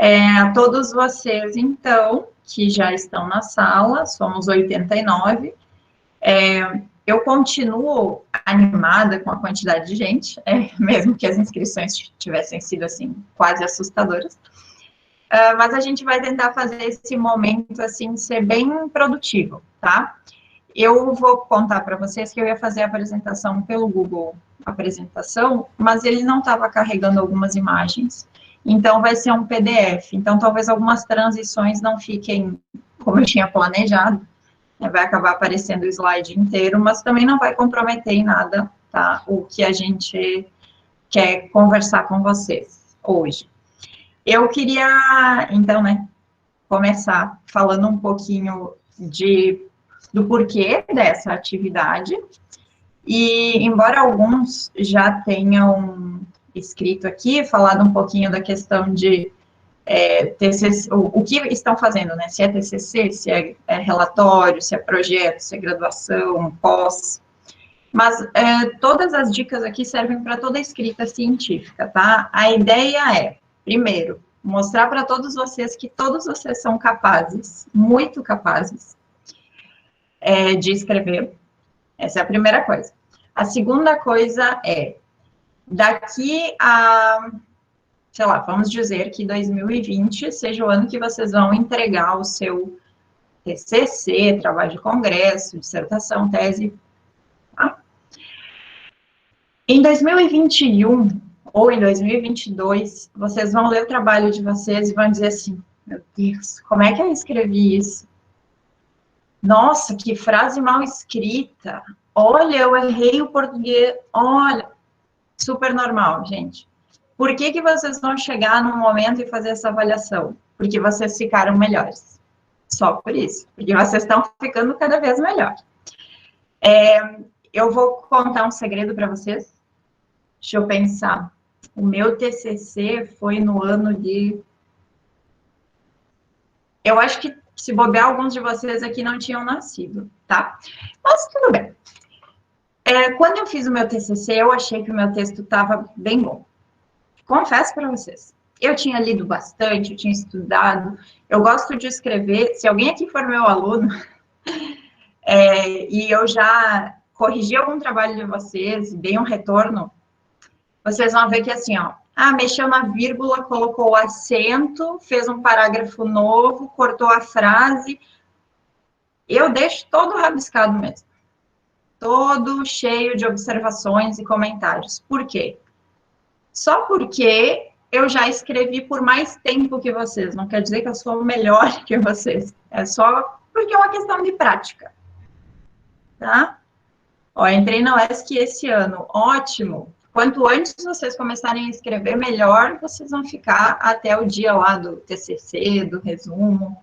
A todos vocês, então, que já estão na sala, somos 89. Eu continuo animada com a quantidade de gente, mesmo que as inscrições tivessem sido, assim, quase assustadoras. Mas a gente vai tentar fazer esse momento, assim, ser bem produtivo, tá? Eu vou contar para vocês que eu ia fazer a apresentação pelo Google Apresentação, mas ele não estava carregando algumas imagens, então vai ser um PDF. Então, talvez algumas transições não fiquem como eu tinha planejado, vai acabar aparecendo o slide inteiro, mas também não vai comprometer em nada, tá? O que a gente quer conversar com vocês hoje. Eu queria, então, né, começar falando um pouquinho do porquê dessa atividade. E, embora alguns já tenham escrito aqui, falado um pouquinho da questão de TCC, o que estão fazendo, né? Se é TCC, se é relatório, se é projeto, se é graduação, pós. Mas todas as dicas aqui servem para toda a escrita científica, tá? A ideia é, primeiro, mostrar para todos vocês que todos vocês são capazes, muito capazes, de escrever. Essa é a primeira coisa. A segunda coisa é, daqui a, sei lá, vamos dizer que 2020 seja o ano que vocês vão entregar o seu TCC, trabalho de congresso, dissertação, tese. Tá? Em 2021 ou em 2022, vocês vão ler o trabalho de vocês e vão dizer assim, meu Deus, como é que eu escrevi isso? Nossa, que frase mal escrita. Olha, eu errei o português. Olha, super normal, gente. Por que vocês vão chegar num momento e fazer essa avaliação? Porque vocês ficaram melhores. Só por isso. Porque vocês estão ficando cada vez melhor. Eu vou contar um segredo para vocês. Deixa eu pensar. O meu TCC foi no ano de... Eu acho que, se bobear, alguns de vocês aqui não tinham nascido, tá? Mas tudo bem. Quando eu fiz o meu TCC, eu achei que o meu texto estava bem bom. Confesso para vocês. Eu tinha lido bastante, eu tinha estudado, eu gosto de escrever. Se alguém aqui for meu aluno, e eu já corrigi algum trabalho de vocês, dei um retorno, vocês vão ver que assim, ó, mexeu na vírgula, colocou o acento, fez um parágrafo novo, cortou a frase. Eu deixo todo rabiscado mesmo. Todo cheio de observações e comentários. Por quê? Só porque eu já escrevi por mais tempo que vocês. Não quer dizer que eu sou melhor que vocês. É só porque é uma questão de prática. Tá? Ó, entrei na UESC esse ano. Ótimo. Quanto antes vocês começarem a escrever, melhor vocês vão ficar até o dia lá do TCC, do resumo.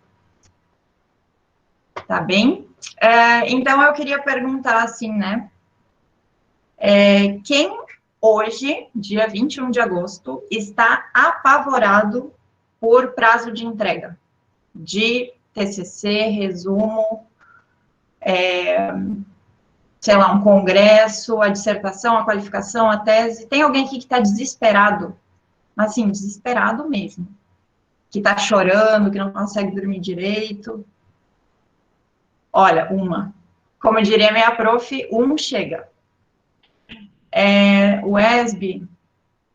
Tá bem? Então, eu queria perguntar assim, né? Quem hoje, dia 21 de agosto, está apavorado por prazo de entrega de TCC, resumo, sei lá, um congresso, a dissertação, a qualificação, a tese? Tem alguém aqui que está desesperado? Mas, assim, desesperado mesmo. Que está chorando, que não consegue dormir direito? Olha, uma. Como diria minha prof, chega. Wesby,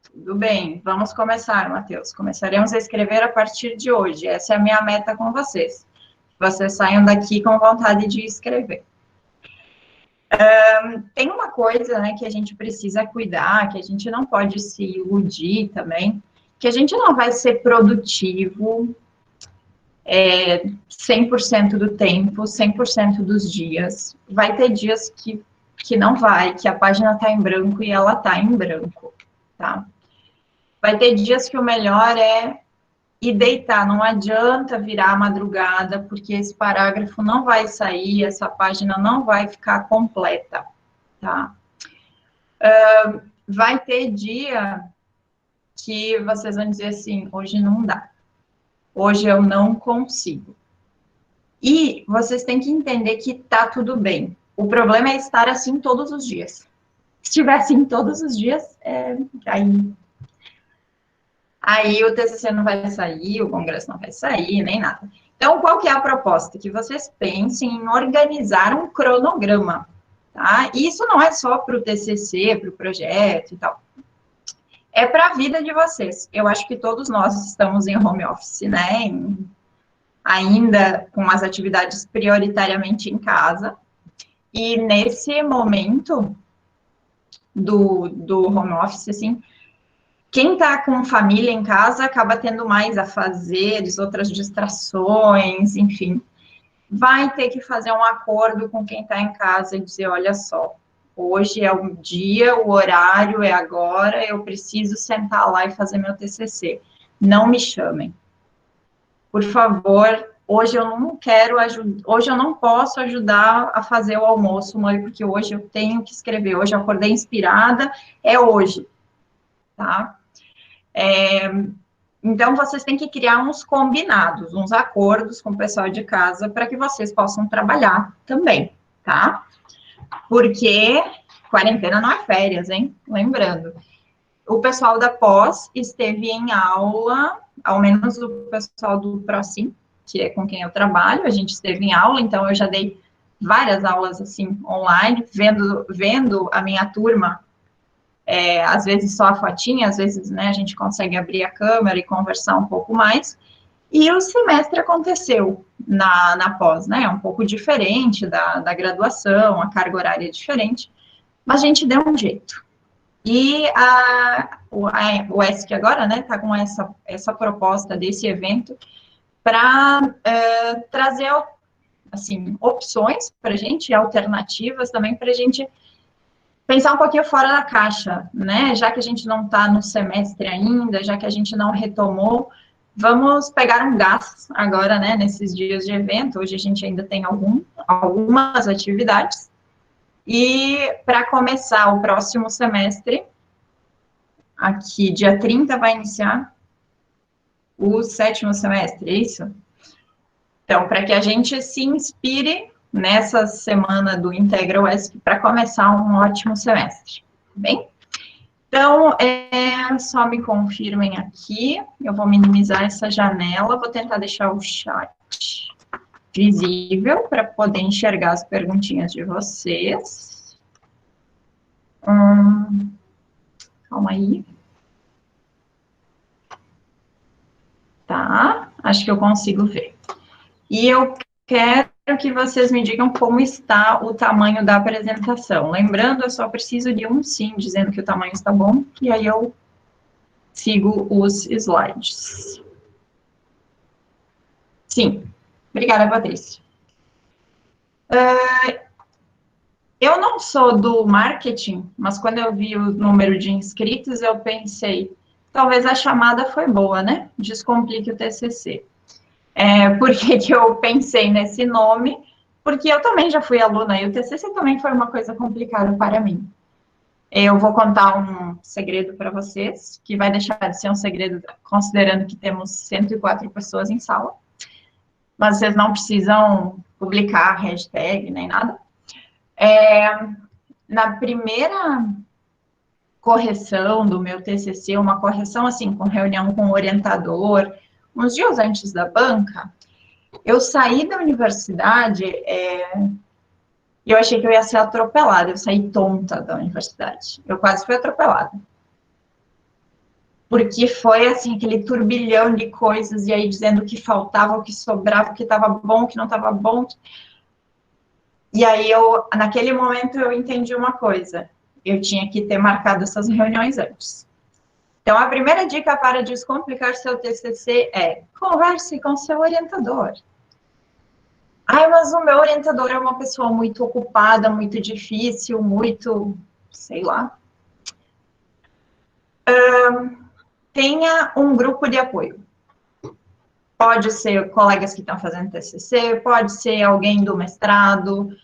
tudo bem, vamos começar, Matheus. Começaremos a escrever a partir de hoje. Essa é a minha meta com vocês. Vocês saiam daqui com vontade de escrever. Tem uma coisa, né, que a gente precisa cuidar, que a gente não pode se iludir também, que a gente não vai ser produtivo 100% do tempo, 100% dos dias. Vai ter dias que não vai, que a página está em branco e ela está em branco, tá? Vai ter dias que o melhor é ir deitar, não adianta virar a madrugada, porque esse parágrafo não vai sair, essa página não vai ficar completa, tá? Vai ter dia que vocês vão dizer assim, hoje não dá, hoje eu não consigo. E vocês têm que entender que tá tudo bem. O problema é estar assim todos os dias. Se estiver assim todos os dias, Aí o TCC não vai sair, o congresso não vai sair, nem nada. Então, qual que é a proposta? Que vocês pensem em organizar um cronograma, tá? E isso não é só para o TCC, para o projeto e tal. É para a vida de vocês. Eu acho que todos nós estamos em home office, né? Ainda com as atividades prioritariamente em casa. E nesse momento do home office, assim, quem está com família em casa acaba tendo mais afazeres, outras distrações, enfim. Vai ter que fazer um acordo com quem está em casa e dizer, olha só, hoje é o dia, o horário é agora, eu preciso sentar lá e fazer meu TCC. Não me chamem. Por favor, hoje eu não quero ajudar, hoje eu não posso ajudar a fazer o almoço, mãe, porque hoje eu tenho que escrever, hoje eu acordei inspirada, é hoje, tá? Então, vocês têm que criar uns combinados, uns acordos com o pessoal de casa para que vocês possam trabalhar também, tá? Porque quarentena não é férias, hein? Lembrando. O pessoal da pós esteve em aula, ao menos o pessoal do ProSim, que é com quem eu trabalho, a gente esteve em aula, então eu já dei várias aulas, assim, online, vendo a minha turma, às vezes só a fotinha, às vezes, né, a gente consegue abrir a câmera e conversar um pouco mais, e o semestre aconteceu na pós, né, um pouco diferente da graduação, a carga horária é diferente, mas a gente deu um jeito. E o ESC agora, né, está com essa proposta desse evento para trazer, assim, opções para a gente, alternativas também para a gente pensar um pouquinho fora da caixa, né? Já que a gente não está no semestre ainda, já que a gente não retomou, vamos pegar um gás agora, né, nesses dias de evento. Hoje a gente ainda tem algumas atividades. E para começar o próximo semestre, aqui, dia 30, vai iniciar o 7º semestre, é isso? Então, para que a gente se inspire nessa semana do Integra UESP para começar um ótimo semestre, bem? Então, só me confirmem aqui, eu vou minimizar essa janela, vou tentar deixar o chat visível para poder enxergar as perguntinhas de vocês. Calma aí. Tá, acho que eu consigo ver. E eu quero que vocês me digam como está o tamanho da apresentação. Lembrando, eu só preciso de um sim, dizendo que o tamanho está bom, e aí eu sigo os slides. Sim, obrigada, Patrícia. Eu não sou do marketing, mas quando eu vi o número de inscritos, eu pensei, talvez a chamada foi boa, né? Descomplique o TCC. Por que eu pensei nesse nome? Porque eu também já fui aluna e o TCC também foi uma coisa complicada para mim. Eu vou contar um segredo para vocês, que vai deixar de ser um segredo, considerando que temos 104 pessoas em sala. Mas vocês não precisam publicar hashtag nem nada. Na primeira correção do meu TCC, uma correção assim, com reunião com o orientador, uns dias antes da banca, eu saí da universidade e eu achei que eu ia ser atropelada, eu saí tonta da universidade. Eu quase fui atropelada. Porque foi, assim, aquele turbilhão de coisas, e aí dizendo o que faltava, o que sobrava, o que estava bom, o que não estava bom. E aí, naquele momento, eu entendi uma coisa. Eu tinha que ter marcado essas reuniões antes. Então, a primeira dica para descomplicar seu TCC é converse com seu orientador. Mas o meu orientador é uma pessoa muito ocupada, muito difícil, muito, sei lá. Tenha um grupo de apoio. Pode ser colegas que estão fazendo TCC, pode ser alguém do mestrado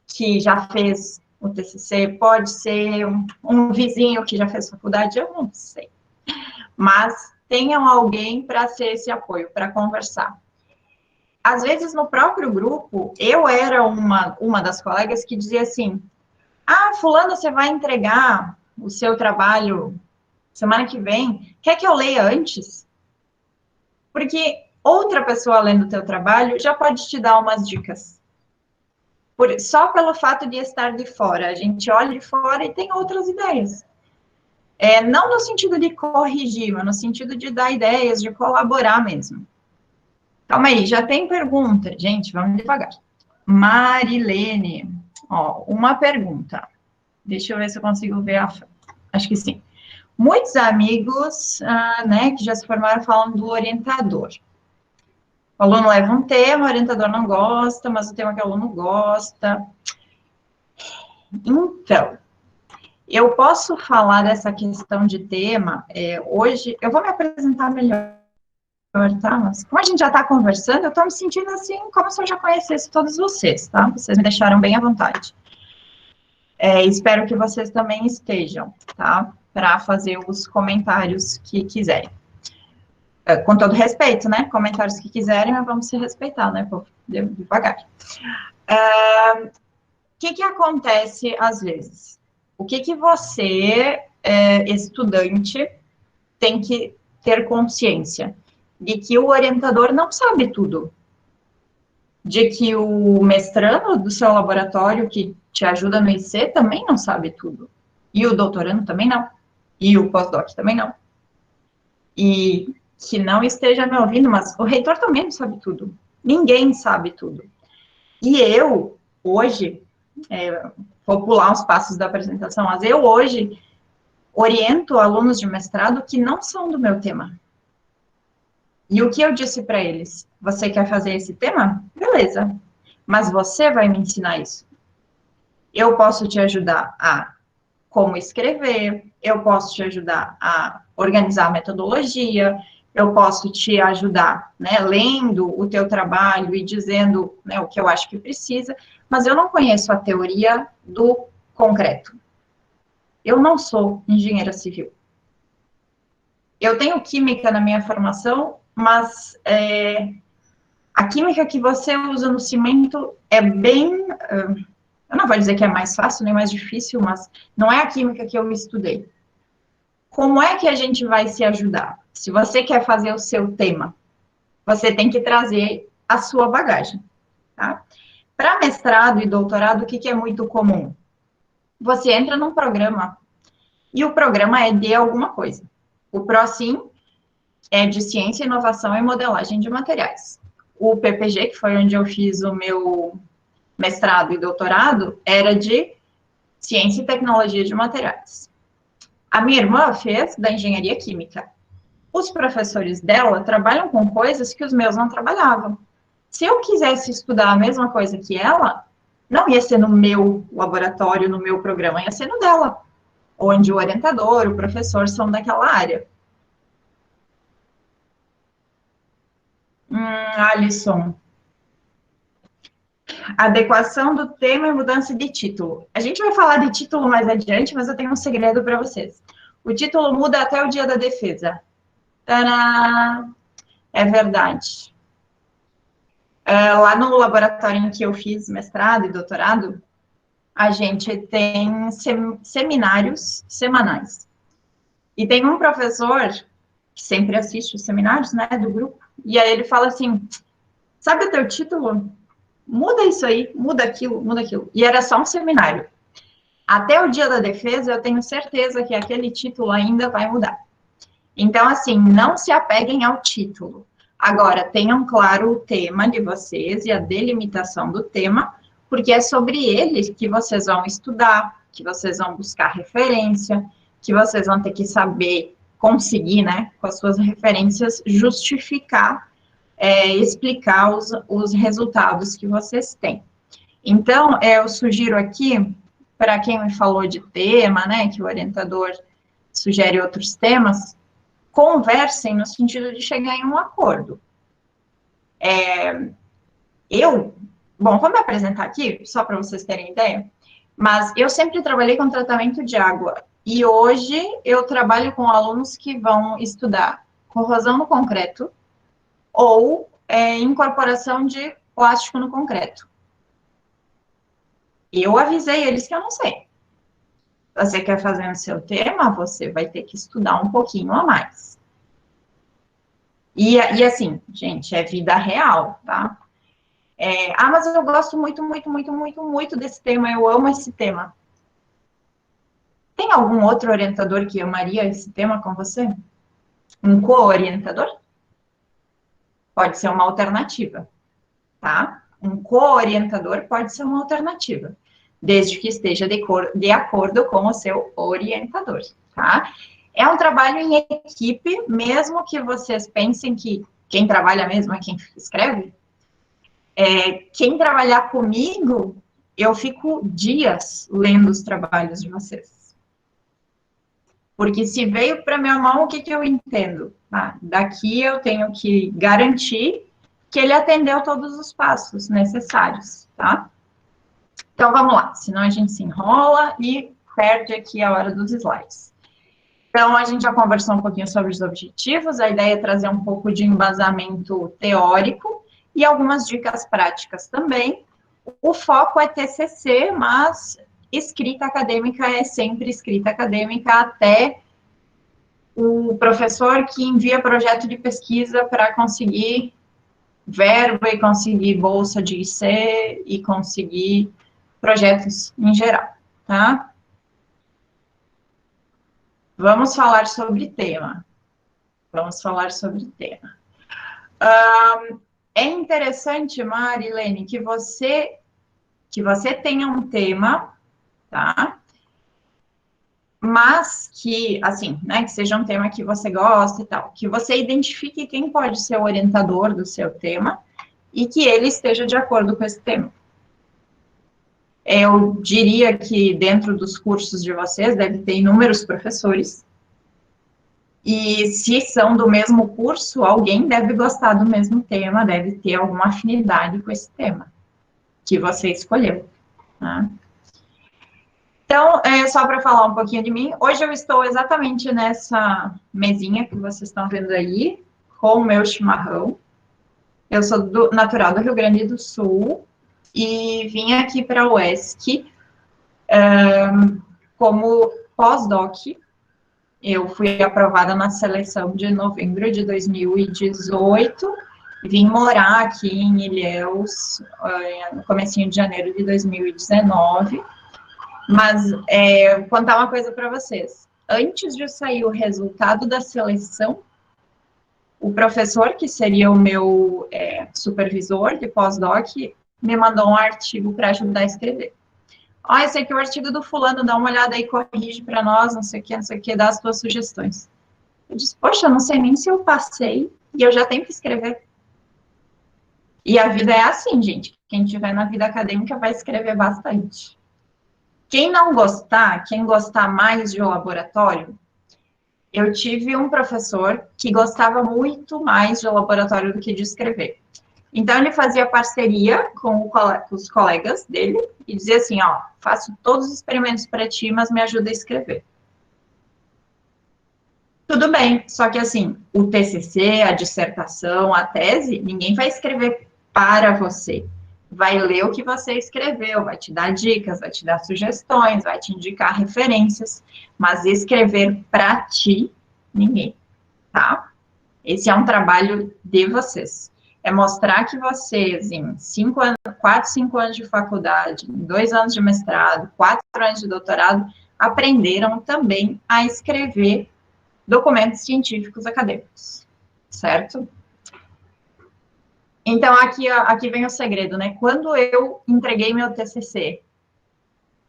que já fez o TCC, pode ser um vizinho que já fez faculdade, eu não sei. Mas tenham alguém para ser esse apoio, para conversar. Às vezes, no próprio grupo, eu era uma das colegas que dizia assim, fulano, você vai entregar o seu trabalho Semana que vem, quer que eu leia antes? Porque outra pessoa lendo o teu trabalho já pode te dar umas dicas. Só pelo fato de estar de fora. A gente olha de fora e tem outras ideias. Não no sentido de corrigir, mas no sentido de dar ideias, de colaborar mesmo. Calma aí, já tem pergunta. Gente, vamos devagar. Marilene, ó, uma pergunta. Deixa eu ver se eu consigo ver a... Acho que sim. Muitos amigos, né, que já se formaram falando do orientador. O aluno leva um tema, o orientador não gosta, mas o tema que o aluno gosta. Então, eu posso falar dessa questão de tema, hoje, eu vou me apresentar melhor, tá? Mas como a gente já está conversando, eu estou me sentindo assim, como se eu já conhecesse todos vocês, tá? Vocês me deixaram bem à vontade. Espero que vocês também estejam, tá? Para fazer os comentários que quiserem. Com todo respeito, né? Comentários que quiserem, mas vamos se respeitar, né, povo? Devagar. O que acontece às vezes? O que você, estudante, tem que ter consciência? De que o orientador não sabe tudo. De que o mestrando do seu laboratório, que te ajuda no IC, também não sabe tudo. E o doutorando também não. E o pós-doc também não. E que não esteja me ouvindo, mas o reitor também não sabe tudo. Ninguém sabe tudo. E eu, hoje, vou pular os passos da apresentação, mas eu hoje oriento alunos de mestrado que não são do meu tema. E o que eu disse para eles? Você quer fazer esse tema? Beleza. Mas você vai me ensinar isso. Eu posso te ajudar a como escrever, eu posso te ajudar a organizar a metodologia, eu posso te ajudar, né, lendo o teu trabalho e dizendo, né, o que eu acho que precisa, mas eu não conheço a teoria do concreto. Eu não sou engenheira civil. Eu tenho química na minha formação, mas a química que você usa no cimento é bem... eu não vou dizer que é mais fácil nem mais difícil, mas não é a química que eu estudei. Como é que a gente vai se ajudar? Se você quer fazer o seu tema, você tem que trazer a sua bagagem, tá? Para mestrado e doutorado, o que é muito comum? Você entra num programa e o programa é de alguma coisa. O ProSim é de Ciência, Inovação e Modelagem de Materiais. O PPG, que foi onde eu fiz o meu mestrado e doutorado, era de Ciência e Tecnologia de Materiais. A minha irmã fez da Engenharia Química. Os professores dela trabalham com coisas que os meus não trabalhavam. Se eu quisesse estudar a mesma coisa que ela, não ia ser no meu laboratório, no meu programa, ia ser no dela, onde o orientador, o professor são daquela área. Alisson, adequação do tema e mudança de título. A gente vai falar de título mais adiante, mas eu tenho um segredo para vocês. O título muda até o dia da defesa. Tadá! É verdade. Lá no laboratório em que eu fiz mestrado e doutorado, a gente tem seminários semanais. E tem um professor que sempre assiste os seminários, né, do grupo, e aí ele fala assim, sabe o teu título? Muda isso aí, muda aquilo, muda aquilo. E era só um seminário. Até o dia da defesa, eu tenho certeza que aquele título ainda vai mudar. Então, assim, não se apeguem ao título. Agora, tenham claro o tema de vocês e a delimitação do tema, porque é sobre ele que vocês vão estudar, que vocês vão buscar referência, que vocês vão ter que saber conseguir, né, com as suas referências, justificar, explicar os resultados que vocês têm. Então, eu sugiro aqui, para quem me falou de tema, né, que o orientador sugere outros temas, conversem no sentido de chegar em um acordo. Bom, vou me apresentar aqui, só para vocês terem ideia, mas eu sempre trabalhei com tratamento de água, e hoje eu trabalho com alunos que vão estudar corrosão no concreto ou incorporação de plástico no concreto. Eu avisei eles que eu não sei. Você quer fazer no seu tema, você vai ter que estudar um pouquinho a mais. E assim, gente, é vida real, tá? Mas eu gosto muito, muito, muito, muito, muito desse tema, eu amo esse tema. Tem algum outro orientador que amaria esse tema com você? Um co-orientador? Pode ser uma alternativa, tá? Um co-orientador pode ser uma alternativa, desde que esteja de acordo com o seu orientador, tá? É um trabalho em equipe, mesmo que vocês pensem que quem trabalha mesmo é quem escreve. Quem trabalhar comigo, eu fico dias lendo os trabalhos de vocês. Porque se veio para minha mão, o que eu entendo? Daqui eu tenho que garantir que ele atendeu todos os passos necessários, tá? Então, vamos lá, senão a gente se enrola e perde aqui a hora dos slides. Então, a gente já conversou um pouquinho sobre os objetivos, a ideia é trazer um pouco de embasamento teórico e algumas dicas práticas também. O foco é TCC, mas escrita acadêmica é sempre escrita acadêmica, até o professor que envia projeto de pesquisa para conseguir verba e conseguir bolsa de IC e conseguir projetos em geral, tá? Vamos falar sobre tema. Vamos falar sobre tema. É interessante, Marilene, que você tenha um tema, tá? Mas que, assim, né, que seja um tema que você gosta e tal, que você identifique quem pode ser o orientador do seu tema e que ele esteja de acordo com esse tema. Eu diria que dentro dos cursos de vocês deve ter inúmeros professores, e se são do mesmo curso, alguém deve gostar do mesmo tema, deve ter alguma afinidade com esse tema que você escolheu, né? Então, só para falar um pouquinho de mim, hoje eu estou exatamente nessa mesinha que vocês estão vendo aí, com o meu chimarrão. Eu sou natural do Rio Grande do Sul e vim aqui para a UESC como pós-doc. Eu fui aprovada na seleção de novembro de 2018, vim morar aqui em Ilhéus no comecinho de janeiro de 2019. Mas vou contar uma coisa para vocês. Antes de sair o resultado da seleção, o professor, que seria o meu supervisor de pós-doc, me mandou um artigo para ajudar a escrever. Esse aqui é o artigo do fulano, dá uma olhada aí, corrige para nós, não sei o que, dá as tuas sugestões. Eu disse, poxa, não sei nem se eu passei e eu já tenho que escrever. E a vida é assim, gente. Quem tiver na vida acadêmica vai escrever bastante. Quem não gostar, quem gostar mais de laboratório, eu tive um professor que gostava muito mais de laboratório do que de escrever. Então, ele fazia parceria com os colegas dele e dizia assim, faço todos os experimentos para ti, mas me ajuda a escrever. Tudo bem, só que assim, o TCC, a dissertação, a tese, ninguém vai escrever para você. Vai ler o que você escreveu, vai te dar dicas, vai te dar sugestões, vai te indicar referências, mas escrever para ti, ninguém, tá? Esse é um trabalho de vocês. É mostrar que vocês, em 4, 5 anos de faculdade, 2 anos de mestrado, 4 anos de doutorado, aprenderam também a escrever documentos científicos acadêmicos, certo? Então, aqui vem o segredo, né? Quando eu entreguei meu TCC,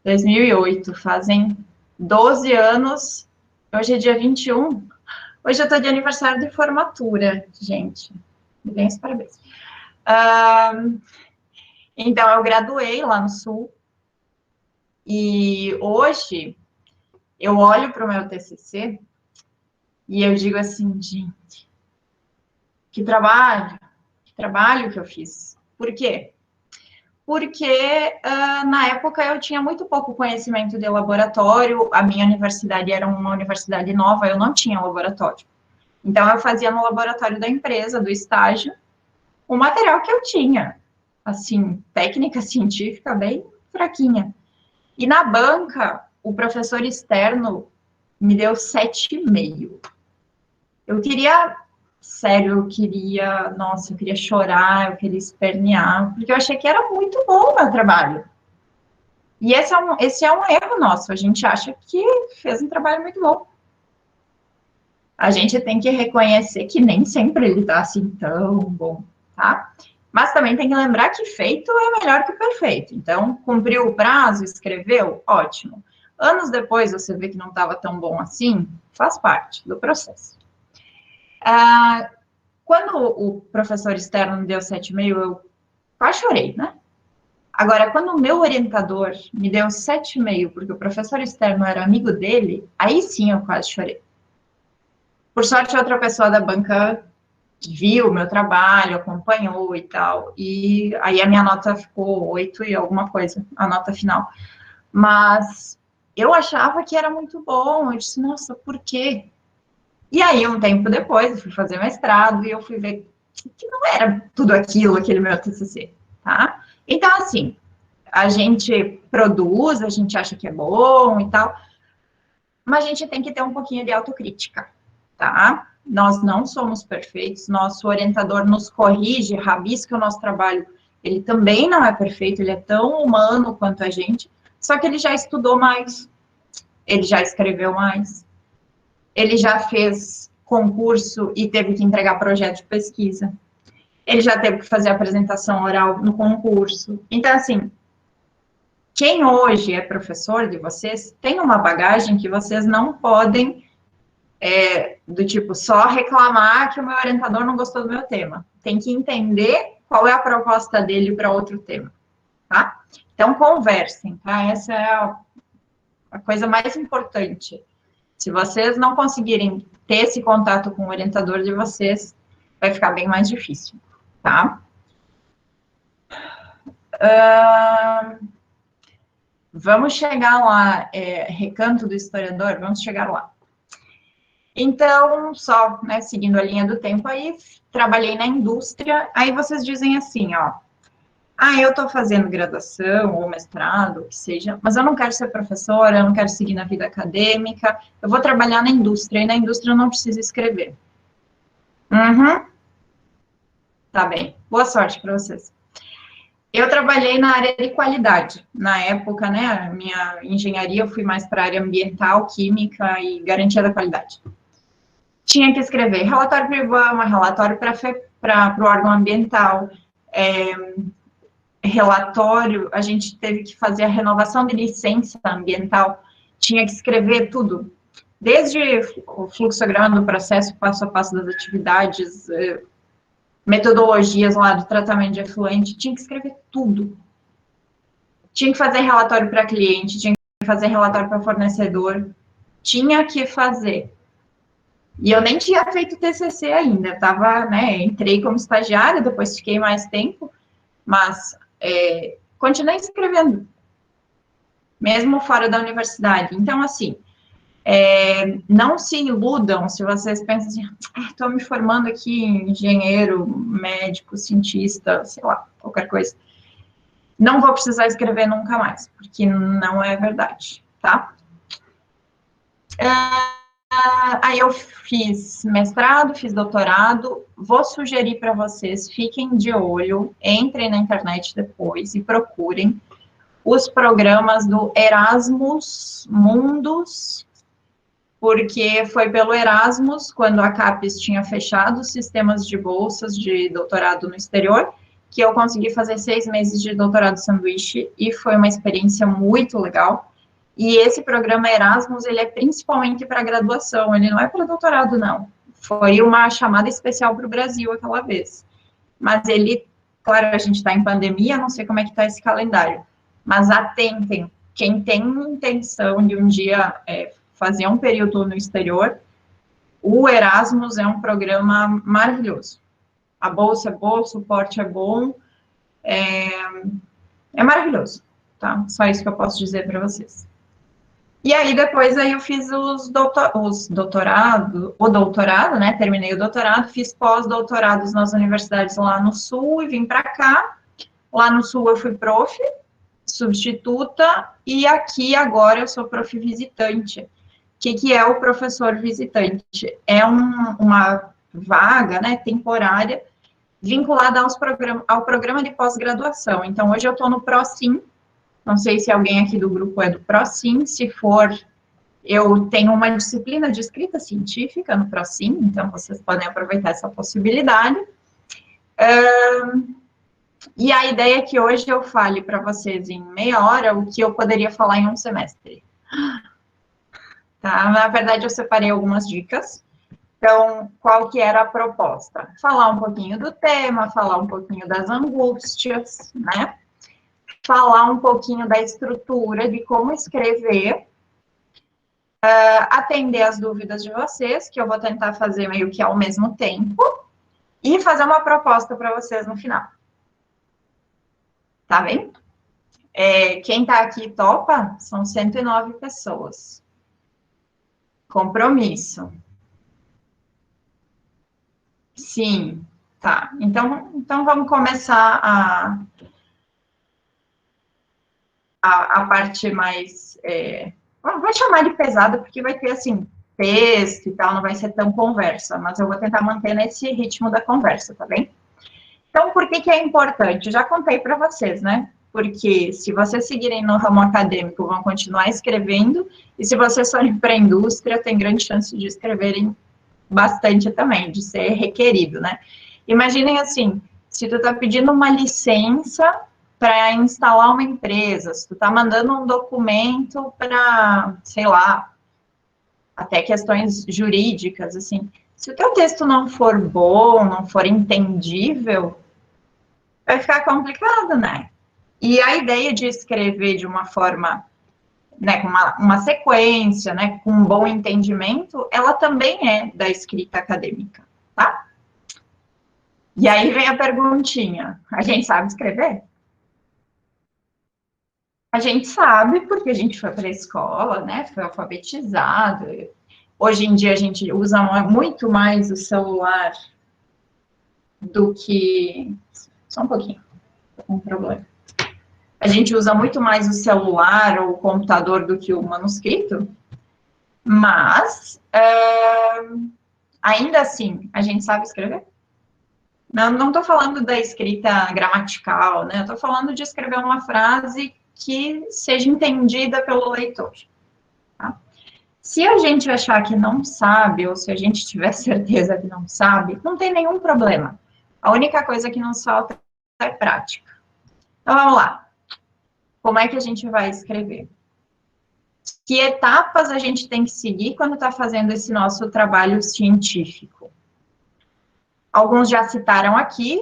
2008, fazem 12 anos, hoje é dia 21, hoje eu tô de aniversário de formatura, gente. Bem, parabéns. Então, eu graduei lá no Sul, e hoje eu olho para o meu TCC e eu digo assim, gente, que trabalho que eu fiz. Por quê? Porque na época eu tinha muito pouco conhecimento de laboratório, a minha universidade era uma universidade nova, eu não tinha laboratório. Então, eu fazia no laboratório da empresa, do estágio, o material que eu tinha, assim, técnica científica bem fraquinha. E na banca, o professor externo me deu 7,5. Eu queria, sério, nossa, eu queria chorar, eu queria espernear, porque eu achei que era muito bom o meu trabalho. E esse é um erro nosso, a gente acha que fez um trabalho muito bom. A gente tem que reconhecer que nem sempre ele está assim tão bom, tá? Mas também tem que lembrar que feito é melhor que perfeito. Então, cumpriu o prazo, escreveu, ótimo. Anos depois você vê que não estava tão bom assim, faz parte do processo. Quando o professor externo me deu 7,5, eu quase chorei, né? Agora, quando o meu orientador me deu 7,5, porque o professor externo era amigo dele, aí sim eu quase chorei. Por sorte, outra pessoa da banca viu o meu trabalho, acompanhou e tal, e aí a minha nota ficou 8 e alguma coisa, a nota final. Mas eu achava que era muito bom, eu disse, nossa, por quê? E aí, um tempo depois, eu fui fazer mestrado e eu fui ver que não era tudo aquilo, aquele meu TCC, tá? Então, assim, a gente produz, a gente acha que é bom e tal, mas a gente tem que ter um pouquinho de autocrítica, tá? Nós não somos perfeitos, nosso orientador nos corrige, rabisca o nosso trabalho, ele também não é perfeito, ele é tão humano quanto a gente, só que ele já estudou mais, ele já escreveu mais, ele já fez concurso e teve que entregar projeto de pesquisa, ele já teve que fazer apresentação oral no concurso. Então, assim, quem hoje é professor de vocês tem uma bagagem que vocês não podem, do tipo, só reclamar que o meu orientador não gostou do meu tema. Tem que entender qual é a proposta dele para outro tema, tá? Então, conversem, tá? Essa é a coisa mais importante. Se vocês não conseguirem ter esse contato com o orientador de vocês, vai ficar bem mais difícil, tá? Vamos chegar lá, recanto do historiador, vamos chegar lá. Então, só, né, seguindo a linha do tempo aí, trabalhei na indústria, aí vocês dizem assim, ó, eu estou fazendo graduação ou mestrado, o que seja, mas eu não quero ser professora, eu não quero seguir na vida acadêmica, eu vou trabalhar na indústria, e na indústria eu não preciso escrever. Uhum, tá bem, boa sorte para vocês. Eu trabalhei na área de qualidade. Na época, né, a minha engenharia, eu fui mais para a área ambiental, química e garantia da qualidade. Tinha que escrever relatório para o IBAMA, relatório para o órgão ambiental, relatório, a gente teve que fazer a renovação de licença ambiental, tinha que escrever tudo, desde o fluxograma do processo, passo a passo das atividades, metodologias lá do tratamento de efluente, tinha que escrever tudo. Tinha que fazer relatório para cliente, tinha que fazer relatório para fornecedor, tinha que fazer. E eu nem tinha feito TCC ainda, tava, né, entrei como estagiária, depois fiquei mais tempo, mas continuei escrevendo, mesmo fora da universidade. Então, assim, não se iludam se vocês pensam assim, estou me formando aqui em engenheiro, médico, cientista, sei lá, qualquer coisa. Não vou precisar escrever nunca mais, porque não é verdade, tá? Aí eu fiz mestrado, fiz doutorado, vou sugerir para vocês, fiquem de olho, entrem na internet depois e procurem os programas do Erasmus Mundus, porque foi pelo Erasmus, quando a CAPES tinha fechado os sistemas de bolsas de doutorado no exterior, que eu consegui fazer 6 meses de doutorado sanduíche, e foi uma experiência muito legal. E esse programa Erasmus, ele é principalmente para graduação, ele não é para doutorado, não. Foi uma chamada especial para o Brasil aquela vez. Mas ele, claro, a gente está em pandemia, não sei como é que está esse calendário, mas atentem, quem tem intenção de um dia fazer um período no exterior, o Erasmus é um programa maravilhoso. A bolsa é boa, o suporte é bom, é maravilhoso, tá? Só isso que eu posso dizer para vocês. E aí, depois, aí eu fiz o doutorado, né? Terminei o doutorado, fiz pós-doutorados nas universidades lá no Sul e vim para cá. Lá no Sul eu fui prof, substituta, e aqui agora eu sou prof. Visitante. O que é o professor visitante? É uma vaga, né, temporária, vinculada ao programa de pós-graduação. Então, hoje eu estou no ProSim, não sei se alguém aqui do grupo é do ProSim, se for, eu tenho uma disciplina de escrita científica no ProSim, então vocês podem aproveitar essa possibilidade. E a ideia é que hoje eu fale para vocês em meia hora o que eu poderia falar em um semestre. Tá? Na verdade, eu separei algumas dicas. Então, qual que era a proposta? Falar um pouquinho do tema, falar um pouquinho das angústias, né? Falar um pouquinho da estrutura, de como escrever, atender as dúvidas de vocês, que eu vou tentar fazer meio que ao mesmo tempo, e fazer uma proposta para vocês no final. Tá bem? Quem tá aqui topa? São 109 pessoas. Compromisso. Sim, tá. Então vamos começar a parte mais... vou chamar de pesada, porque vai ter, assim, texto e tal, não vai ser tão conversa, mas eu vou tentar manter nesse ritmo da conversa, tá bem? Então, por que é importante? Já contei para vocês, né? Porque se vocês seguirem no ramo acadêmico, vão continuar escrevendo, e se vocês forem para a indústria, tem grande chance de escreverem bastante também, de ser requerido, né? Imaginem assim, se tu tá pedindo uma licença para instalar uma empresa, se tu tá mandando um documento para, sei lá, até questões jurídicas, assim, se o teu texto não for bom, não for entendível, vai ficar complicado, né? E a ideia de escrever de uma forma, né, com uma sequência, né, com um bom entendimento, ela também é da escrita acadêmica, tá? E aí vem a perguntinha, a gente sabe escrever? A gente sabe porque a gente foi para a escola, né, foi alfabetizado. Hoje em dia a gente usa muito mais o celular do que... Só um pouquinho, um problema. A gente usa muito mais o celular ou o computador do que o manuscrito, mas ainda assim, a gente sabe escrever? Não estou falando da escrita gramatical, né? Estou falando de escrever uma frase que seja entendida pelo leitor. Tá? Se a gente achar que não sabe, ou se a gente tiver certeza que não sabe, não tem nenhum problema. A única coisa que nos falta é prática. Então, vamos lá. Como é que a gente vai escrever? Que etapas a gente tem que seguir quando está fazendo esse nosso trabalho científico? Alguns já citaram aqui,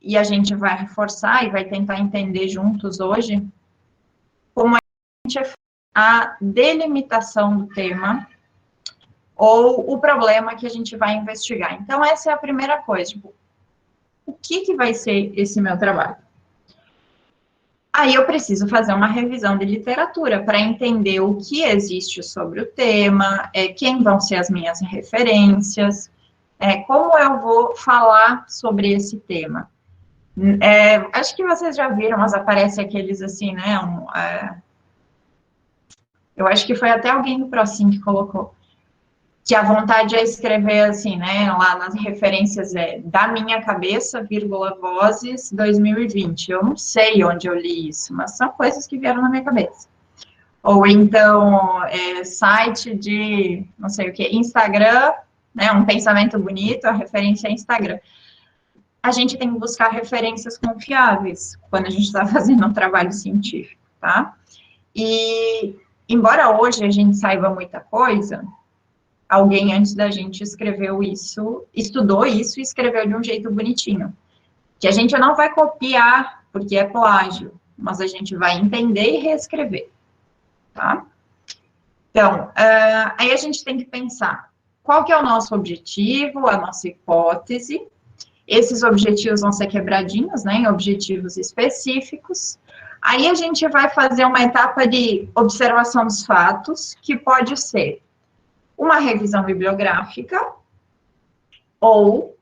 e a gente vai reforçar e vai tentar entender juntos hoje como a gente a delimitação do tema ou o problema que a gente vai investigar. Então, essa é a primeira coisa. Tipo, o que vai ser esse meu trabalho? Aí eu preciso fazer uma revisão de literatura para entender o que existe sobre o tema, quem vão ser as minhas referências, como eu vou falar sobre esse tema. Acho que vocês já viram, mas aparece aqueles assim, né? Eu acho que foi até alguém do ProSim que colocou. Que a vontade é escrever assim, né? Lá nas referências da minha cabeça, vírgula, vozes, 2020. Eu não sei onde eu li isso, mas são coisas que vieram na minha cabeça. Ou então, site de, não sei o que, Instagram, né? Um pensamento bonito, a referência é Instagram. A gente tem que buscar referências confiáveis quando a gente está fazendo um trabalho científico, tá? E, embora hoje a gente saiba muita coisa, alguém antes da gente escreveu isso, estudou isso e escreveu de um jeito bonitinho. Que a gente não vai copiar, porque é plágio, mas a gente vai entender e reescrever, tá? Então, aí a gente tem que pensar, qual que é o nosso objetivo, a nossa hipótese. Esses objetivos vão ser quebradinhos, né, em objetivos específicos. Aí a gente vai fazer uma etapa de observação dos fatos, que pode ser uma revisão bibliográfica ou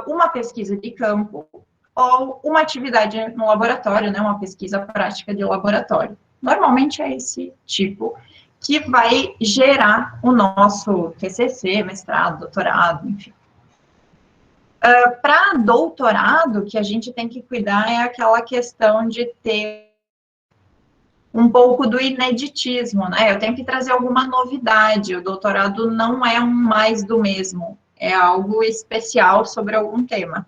uma pesquisa de campo, ou uma atividade no laboratório, né, uma pesquisa prática de laboratório. Normalmente é esse tipo que vai gerar o nosso TCC, mestrado, doutorado, enfim. Para doutorado, que a gente tem que cuidar é aquela questão de ter um pouco do ineditismo, né? Eu tenho que trazer alguma novidade. O doutorado não é um mais do mesmo, é algo especial sobre algum tema,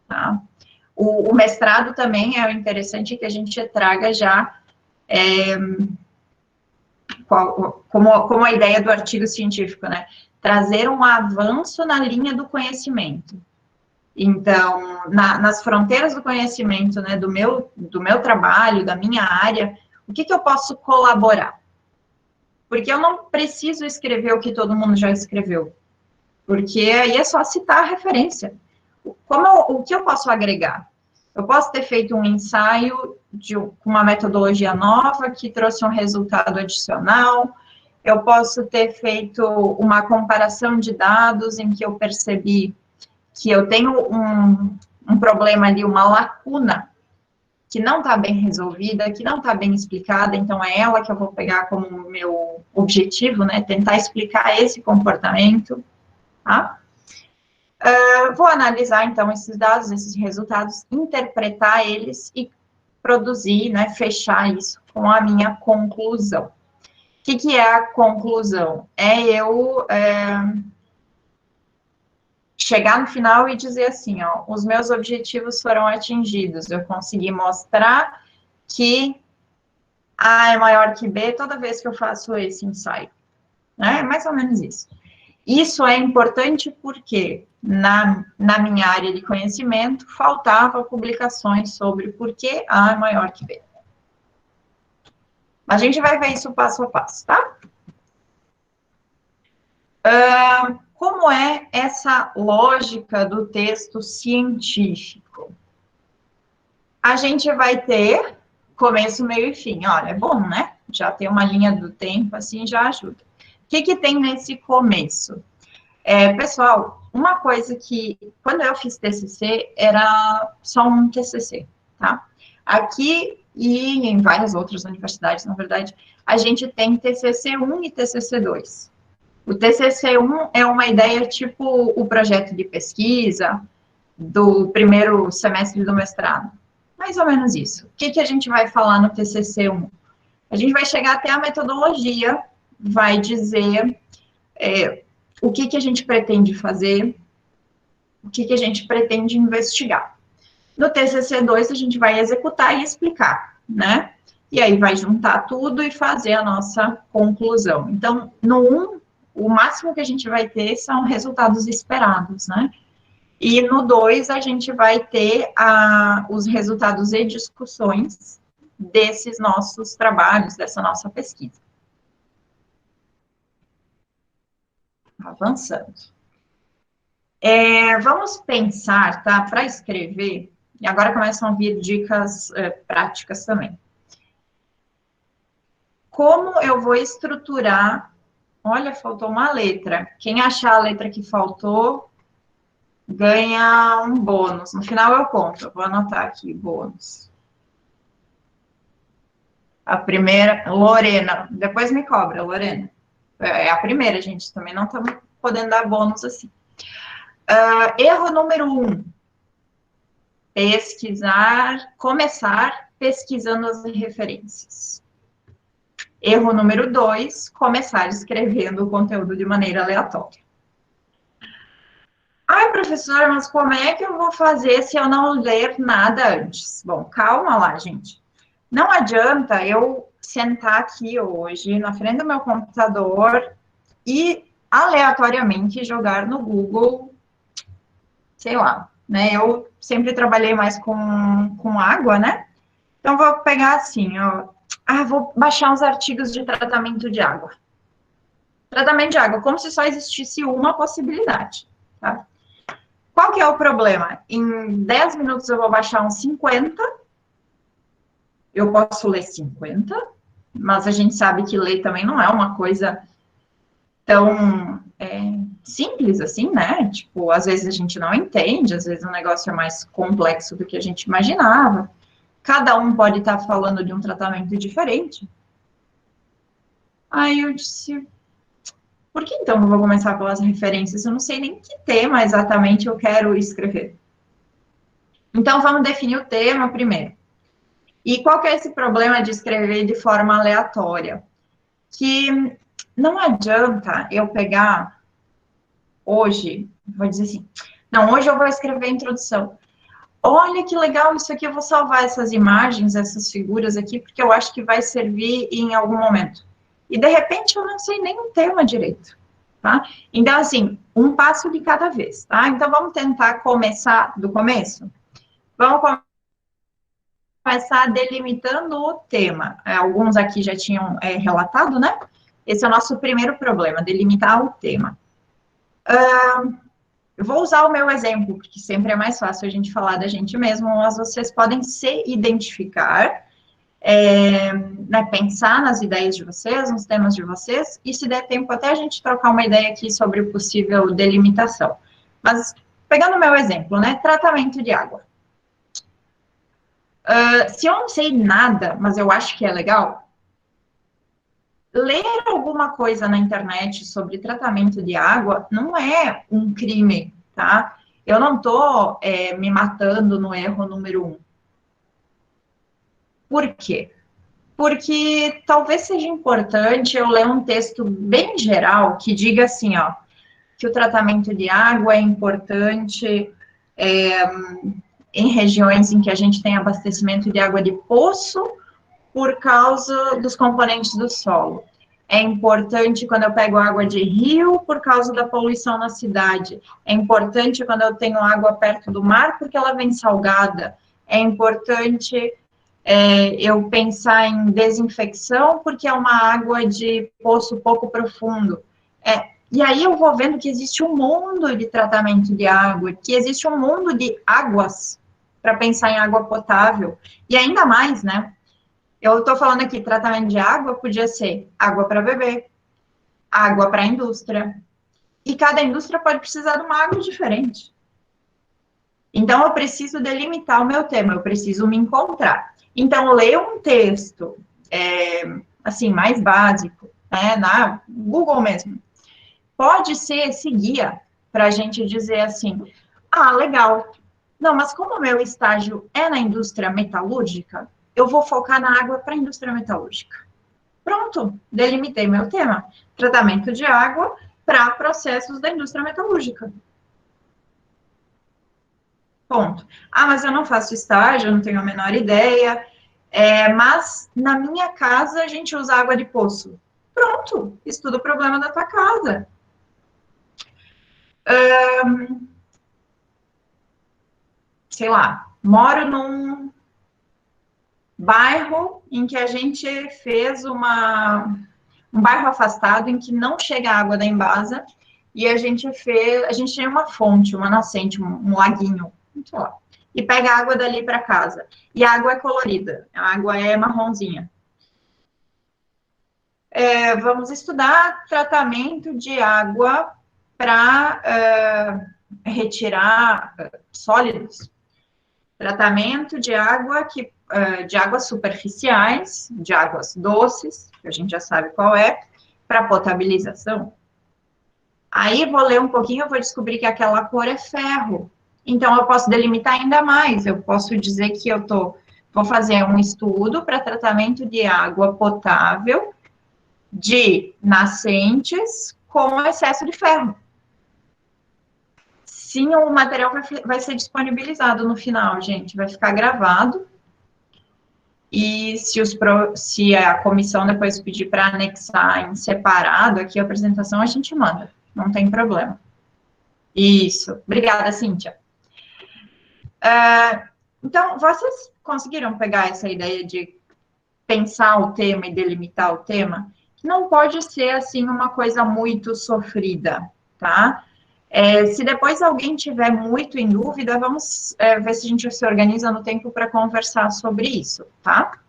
tá? O mestrado também é interessante que a gente traga já como a ideia do artigo científico, né? Trazer um avanço na linha do conhecimento. Então, nas fronteiras do conhecimento, né, do meu trabalho, da minha área, o que eu posso colaborar? Porque eu não preciso escrever o que todo mundo já escreveu, porque aí é só citar a referência. O que eu posso agregar? Eu posso ter feito um ensaio com uma metodologia nova que trouxe um resultado adicional, eu posso ter feito uma comparação de dados em que eu percebi que eu tenho um problema ali, uma lacuna que não está bem resolvida, que não está bem explicada, então é ela que eu vou pegar como meu objetivo, né, tentar explicar esse comportamento, tá? Vou analisar, então, esses dados, esses resultados, interpretar eles e produzir, né, fechar isso com a minha conclusão. O que é a conclusão? É eu chegar no final e dizer assim, ó, os meus objetivos foram atingidos, eu consegui mostrar que A é maior que B toda vez que eu faço esse ensaio, né? É mais ou menos isso. Isso é importante porque na minha área de conhecimento faltava publicações sobre por que A é maior que B. A gente vai ver isso passo a passo, tá? Como é essa lógica do texto científico? A gente vai ter começo, meio e fim. Olha, é bom, né? Já ter uma linha do tempo, assim, já ajuda. O que tem nesse começo? Pessoal, uma coisa que, quando eu fiz TCC, era só um TCC, tá? Aqui e em várias outras universidades, na verdade, a gente tem TCC1 e TCC2. O TCC1 é uma ideia tipo o projeto de pesquisa do primeiro semestre do mestrado. Mais ou menos isso. O que a gente vai falar no TCC1? A gente vai chegar até a metodologia, vai dizer o que a gente pretende fazer, o que a gente pretende investigar. No TCC2, a gente vai executar e explicar, né? E aí vai juntar tudo e fazer a nossa conclusão. Então, no 1, o máximo que a gente vai ter são resultados esperados, né? E no 2, a gente vai ter os resultados e discussões desses nossos trabalhos, dessa nossa pesquisa. Avançando. Vamos pensar, tá? Para escrever, e agora começam a vir dicas práticas também. Como eu vou estruturar? Olha, faltou uma letra. Quem achar a letra que faltou, ganha um bônus. No final eu conto, eu vou anotar aqui, bônus. A primeira, Lorena. Depois me cobra, Lorena. É a primeira, gente. Também não estamos podendo dar bônus assim. Erro número 1. Começar pesquisando as referências. Erro número 2, começar escrevendo o conteúdo de maneira aleatória. Ai, professora, mas como é que eu vou fazer se eu não ler nada antes? Bom, calma lá, gente. Não adianta eu sentar aqui hoje na frente do meu computador e aleatoriamente jogar no Google, sei lá, né? Eu sempre trabalhei mais com água, né? Então, vou pegar assim, ó. Vou baixar uns artigos de tratamento de água. Tratamento de água, como se só existisse uma possibilidade, tá? Qual que é o problema? Em 10 minutos eu vou baixar uns 50, eu posso ler 50, mas a gente sabe que ler também não é uma coisa tão simples assim, né? Tipo, às vezes a gente não entende, às vezes o negócio é mais complexo do que a gente imaginava. Cada um pode estar falando de um tratamento diferente. Aí eu disse, por que então eu vou começar pelas referências? Eu não sei nem que tema exatamente eu quero escrever. Então, vamos definir o tema primeiro. E qual que é esse problema de escrever de forma aleatória? Que não adianta eu pegar hoje, vou dizer assim, não, hoje eu vou escrever a introdução. Olha que legal isso aqui, eu vou salvar essas imagens, essas figuras aqui, porque eu acho que vai servir em algum momento. E, de repente, eu não sei nem o tema direito, tá? Então, assim, um passo de cada vez, tá? Então, vamos tentar começar do começo? Vamos começar delimitando o tema. Alguns aqui já tinham relatado, né? Esse é o nosso primeiro problema, delimitar o tema. Eu vou usar o meu exemplo, porque sempre é mais fácil a gente falar da gente mesmo, mas vocês podem se identificar, né, pensar nas ideias de vocês, nos temas de vocês, e se der tempo até a gente trocar uma ideia aqui sobre possível delimitação. Mas, pegando o meu exemplo, né, tratamento de água. Se eu não sei nada, mas eu acho que é legal, ler alguma coisa na internet sobre tratamento de água não é um crime, tá? Eu não estou me matando no erro número 1. Por quê? Porque talvez seja importante eu ler um texto bem geral que diga assim, ó, que o tratamento de água é importante em regiões em que a gente tem abastecimento de água de poço por causa dos componentes do solo. É importante quando eu pego água de rio por causa da poluição na cidade. É importante quando eu tenho água perto do mar porque ela vem salgada. É importante eu pensar em desinfecção porque é uma água de poço pouco profundo. E aí eu vou vendo que existe um mundo de tratamento de água, que existe um mundo de águas para pensar em água potável. E ainda mais, né? Eu estou falando aqui, tratamento de água podia ser água para beber, água para a indústria. E cada indústria pode precisar de uma água diferente. Então, eu preciso delimitar o meu tema, eu preciso me encontrar. Então, ler um texto, assim, mais básico, né, na Google mesmo, pode ser esse guia para a gente dizer assim, ah, legal, não, mas como o meu estágio é na indústria metalúrgica, eu vou focar na água para a indústria metalúrgica. Pronto, delimitei meu tema. Tratamento de água para processos da indústria metalúrgica. Ponto. Ah, mas eu não faço estágio, eu não tenho a menor ideia. Mas na minha casa a gente usa água de poço. Pronto, estuda o problema da tua casa. Sei lá, moro num bairro em que a gente fez um bairro afastado em que não chega água da Embasa e a gente tem uma fonte, uma nascente, um laguinho, sei lá, e pega a água dali para casa. E a água é colorida, a água é marronzinha. Vamos estudar tratamento de água para retirar sólidos. Tratamento de água de águas superficiais, de águas doces, que a gente já sabe qual é, para potabilização. Aí vou ler um pouquinho, eu vou descobrir que aquela cor é ferro. Então eu posso delimitar ainda mais. Eu posso dizer que vou fazer um estudo para tratamento de água potável de nascentes com excesso de ferro. Sim, o material vai ser disponibilizado no final, gente. Vai ficar gravado. E se a comissão depois pedir para anexar em separado aqui a apresentação, a gente manda. Não tem problema. Isso. Obrigada, Cíntia. Então, vocês conseguiram pegar essa ideia de pensar o tema e delimitar o tema? Que não pode ser, assim, uma coisa muito sofrida, tá? Se depois alguém tiver muito em dúvida, vamos ver se a gente se organiza no tempo para conversar sobre isso, tá?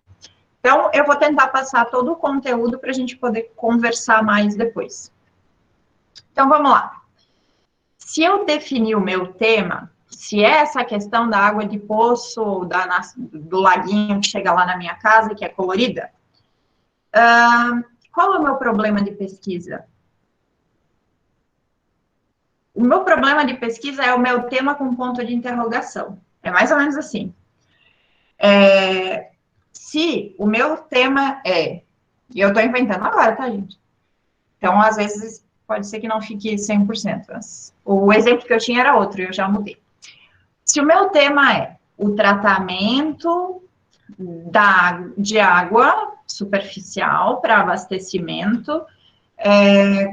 Então, eu vou tentar passar todo o conteúdo para a gente poder conversar mais depois. Então, vamos lá. Se eu definir o meu tema, se é essa questão da água de poço, do laguinho que chega lá na minha casa, que é colorida, qual é o meu problema de pesquisa? O meu problema de pesquisa é o meu tema com ponto de interrogação. É mais ou menos assim. Se o meu tema é... E eu estou inventando agora, tá, gente? Então, às vezes, pode ser que não fique 100%. Mas o exemplo que eu tinha era outro, eu já mudei. Se o meu tema é o tratamento de água superficial para abastecimento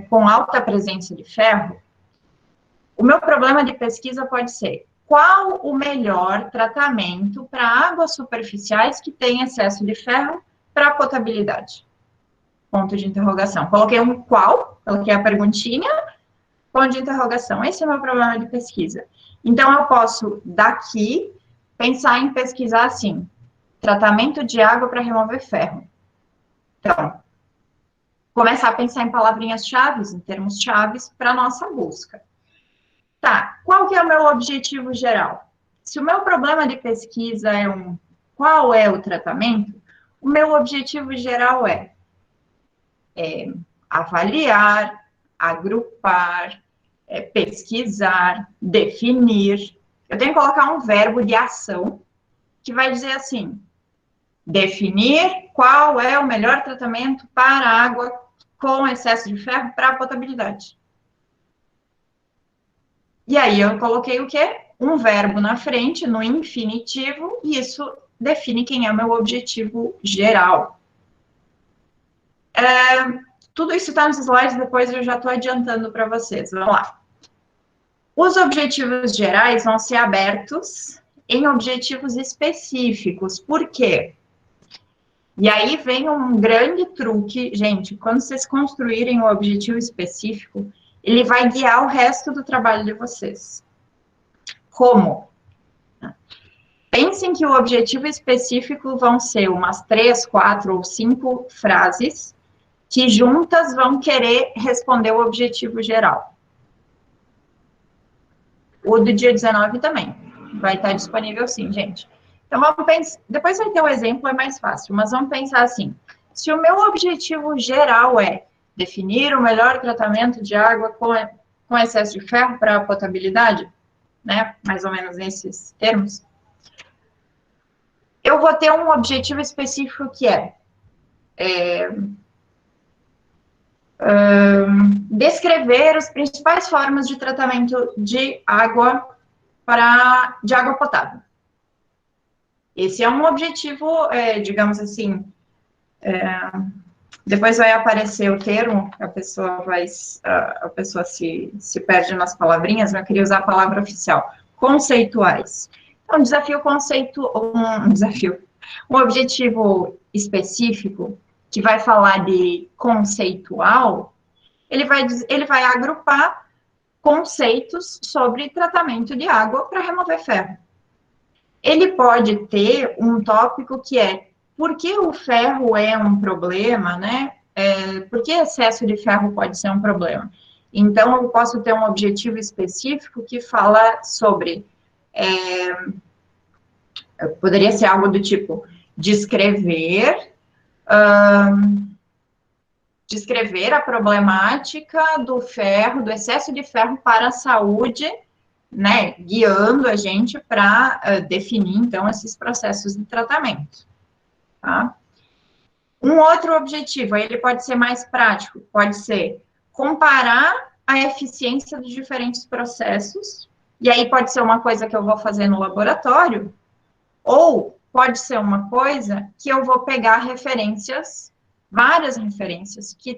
com alta presença de ferro, o meu problema de pesquisa pode ser qual o melhor tratamento para águas superficiais que têm excesso de ferro para potabilidade? Ponto de interrogação. Coloquei um qual, coloquei a perguntinha, ponto de interrogação. Esse é o meu problema de pesquisa. Então, eu posso, daqui, pensar em pesquisar assim, tratamento de água para remover ferro. Então, começar a pensar em palavrinhas-chave, em termos-chave, para a nossa busca. Tá, qual que é o meu objetivo geral? Se o meu problema de pesquisa é qual é o tratamento, o meu objetivo geral é avaliar, agrupar, pesquisar, definir. Eu tenho que colocar um verbo de ação que vai dizer assim, definir qual é o melhor tratamento para água com excesso de ferro para a potabilidade. E aí eu coloquei o quê? Um verbo na frente, no infinitivo, e isso define quem é o meu objetivo geral. Tudo isso está nos slides, depois eu já estou adiantando para vocês. Vamos lá. Os objetivos gerais vão ser abertos em objetivos específicos. Por quê? E aí vem um grande truque, gente, quando vocês construírem o objetivo específico, ele vai guiar o resto do trabalho de vocês. Como? Pensem que o objetivo específico vão ser umas 3, 4 ou 5 frases que juntas vão querer responder o objetivo geral. O do dia 19 também. Vai estar disponível sim, gente. Então, vamos pensar... Depois vai ter o exemplo, é mais fácil. Mas vamos pensar assim. Se o meu objetivo geral é definir o melhor tratamento de água com excesso de ferro para a potabilidade, né? Mais ou menos nesses termos. Eu vou ter um objetivo específico que é descrever as principais formas de tratamento de água de água potável. Esse é um objetivo, digamos assim, depois vai aparecer o termo, a pessoa se perde nas palavrinhas, mas eu queria usar a palavra oficial, conceituais. Então, um objetivo específico que vai falar de conceitual, ele vai agrupar conceitos sobre tratamento de água para remover ferro. Ele pode ter um tópico que é por que o ferro é um problema, né? Por que excesso de ferro pode ser um problema? Então, eu posso ter um objetivo específico que fala sobre... poderia ser algo do tipo, descrever a problemática do ferro, do excesso de ferro para a saúde, né, guiando a gente para definir, então, esses processos de tratamento, tá? Um outro objetivo, aí ele pode ser mais prático, pode ser comparar a eficiência de diferentes processos, e aí pode ser uma coisa que eu vou fazer no laboratório, ou pode ser uma coisa que eu vou pegar referências, várias referências, que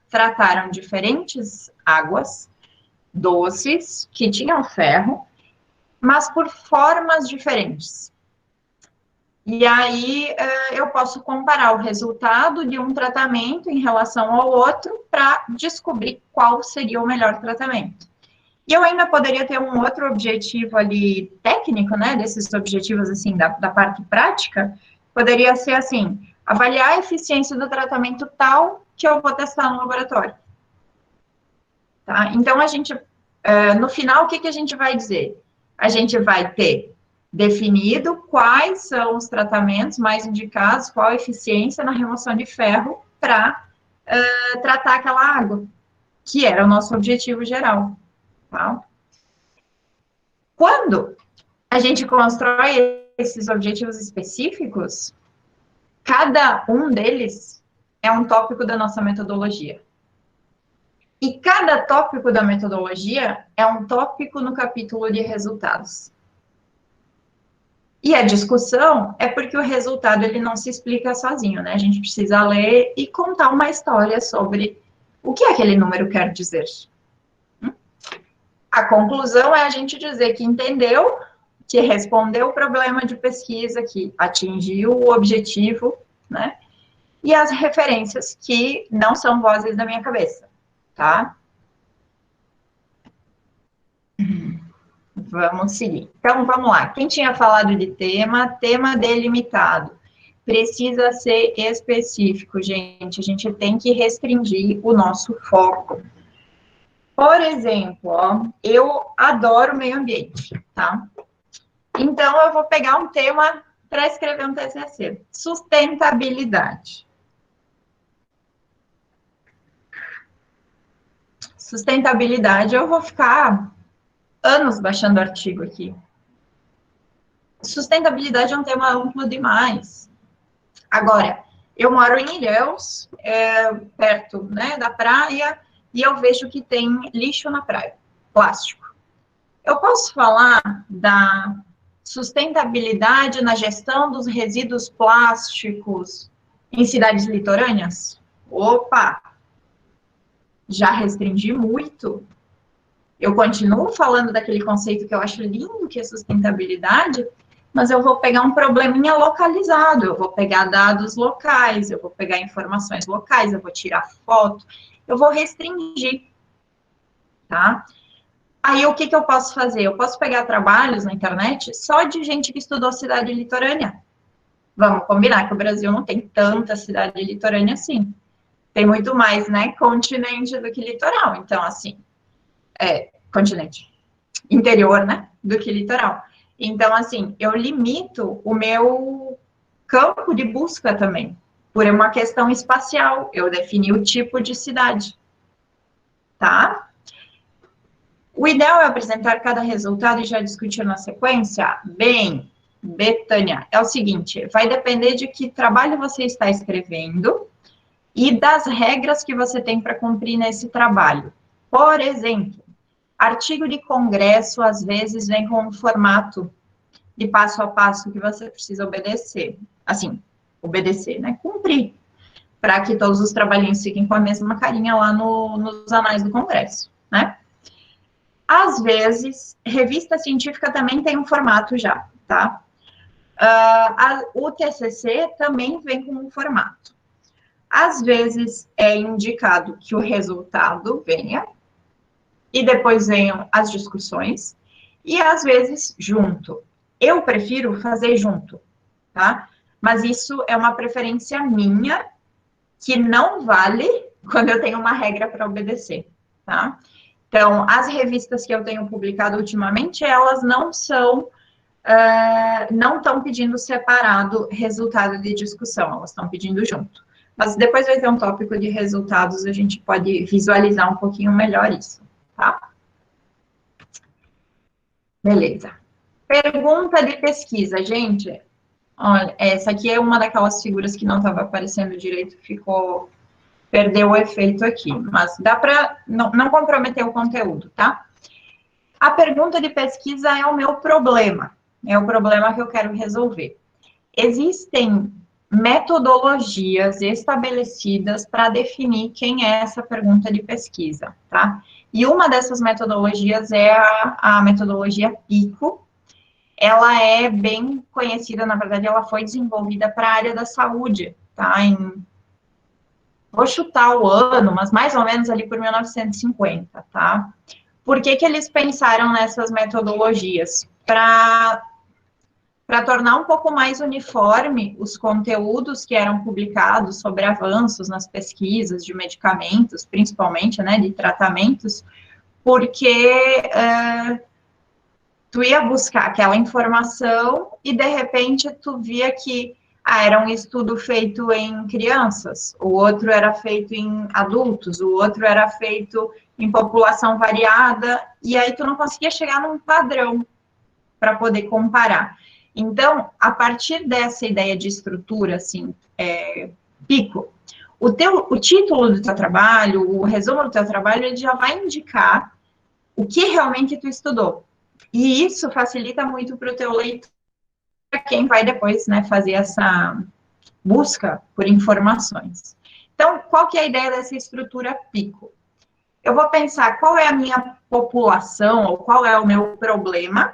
trataram diferentes águas doces, que tinham ferro, mas por formas diferentes. E aí eu posso comparar o resultado de um tratamento em relação ao outro para descobrir qual seria o melhor tratamento. E eu ainda poderia ter um outro objetivo ali técnico, né, desses objetivos, assim, da parte prática, poderia ser, assim, avaliar a eficiência do tratamento tal que eu vou testar no laboratório. Tá? Então, a gente No final, o que, que a gente vai dizer? A gente vai ter definido quais são os tratamentos mais indicados, qual a eficiência na remoção de ferro para tratar aquela água, que era o nosso objetivo geral. Tá? Quando a gente constrói esses objetivos específicos, cada um deles é um tópico da nossa metodologia. E cada tópico da metodologia é um tópico no capítulo de resultados. E a discussão é porque o resultado ele não se explica sozinho, né? A gente precisa ler e contar uma história sobre o que aquele número quer dizer. A conclusão é a gente dizer que entendeu, que respondeu o problema de pesquisa, que atingiu o objetivo, né? E as referências que não são vozes da minha cabeça, tá? Vamos seguir. Então, vamos lá. Quem tinha falado de tema delimitado. Precisa ser específico, gente. A gente tem que restringir o nosso foco. Por exemplo, ó, eu adoro meio ambiente, tá? Então, eu vou pegar um tema para escrever um TCC. Sustentabilidade. Sustentabilidade, eu vou ficar anos baixando artigo aqui. Sustentabilidade é um tema amplo demais. Agora, eu moro em Ilhéus, perto, né, da praia, e eu vejo que tem lixo na praia, plástico. Eu posso falar da sustentabilidade na gestão dos resíduos plásticos em cidades litorâneas? Opa! Já restringi muito. Eu continuo falando daquele conceito que eu acho lindo, que é sustentabilidade, mas eu vou pegar um probleminha localizado, eu vou pegar dados locais, eu vou pegar informações locais, eu vou tirar foto, eu vou restringir, tá? Aí, o que eu posso fazer? Eu posso pegar trabalhos na internet só de gente que estudou cidade litorânea. Vamos combinar que o Brasil não tem tanta cidade litorânea assim. Tem muito mais, né, continente do que litoral. Então, assim, continente, interior, né, do que litoral. Então, assim, eu limito o meu campo de busca também, por uma questão espacial. Eu defini o tipo de cidade, tá? O ideal é apresentar cada resultado e já discutir na sequência? Bem, Betânia, é o seguinte, vai depender de que trabalho você está escrevendo e das regras que você tem para cumprir nesse trabalho. Por exemplo, artigo de congresso, às vezes, vem com um formato de passo a passo que você precisa obedecer. Assim, obedecer, né? Cumprir, para que todos os trabalhinhos fiquem com a mesma carinha lá nos anais do congresso, né? Às vezes, revista científica também tem um formato já, tá? O TCC também vem com um formato. Às vezes, é indicado que o resultado venha, e depois venham as discussões, e às vezes junto. Eu prefiro fazer junto, tá? Mas isso é uma preferência minha, que não vale quando eu tenho uma regra para obedecer, tá? Então, as revistas que eu tenho publicado ultimamente, elas não são, não estão pedindo separado resultado de discussão, elas estão pedindo junto. Mas depois vai ter um tópico de resultados, a gente pode visualizar um pouquinho melhor isso, tá? Beleza. Pergunta de pesquisa, gente. Olha, essa aqui é uma daquelas figuras que não estava aparecendo direito, perdeu o efeito aqui, mas dá para não comprometer o conteúdo, tá? A pergunta de pesquisa é o meu problema, é o problema que eu quero resolver. Existem metodologias estabelecidas para definir quem é essa pergunta de pesquisa, tá? E uma dessas metodologias é a metodologia PICO. Ela é bem conhecida, na verdade, ela foi desenvolvida para a área da saúde, tá? Vou chutar o ano, mas mais ou menos ali por 1950, tá? Por que eles pensaram nessas metodologias? Para tornar um pouco mais uniforme os conteúdos que eram publicados sobre avanços nas pesquisas de medicamentos, principalmente, né, de tratamentos, porque tu ia buscar aquela informação e, de repente, tu via que era um estudo feito em crianças, o outro era feito em adultos, o outro era feito em população variada, e aí tu não conseguia chegar num padrão para poder comparar. Então, a partir dessa ideia de estrutura, assim, pico, o título do teu trabalho, o resumo do teu trabalho, ele já vai indicar o que realmente tu estudou. E isso facilita muito para o teu leitor, para quem vai depois, né, fazer essa busca por informações. Então, qual que é a ideia dessa estrutura pico? Eu vou pensar qual é a minha população, ou qual é o meu problema,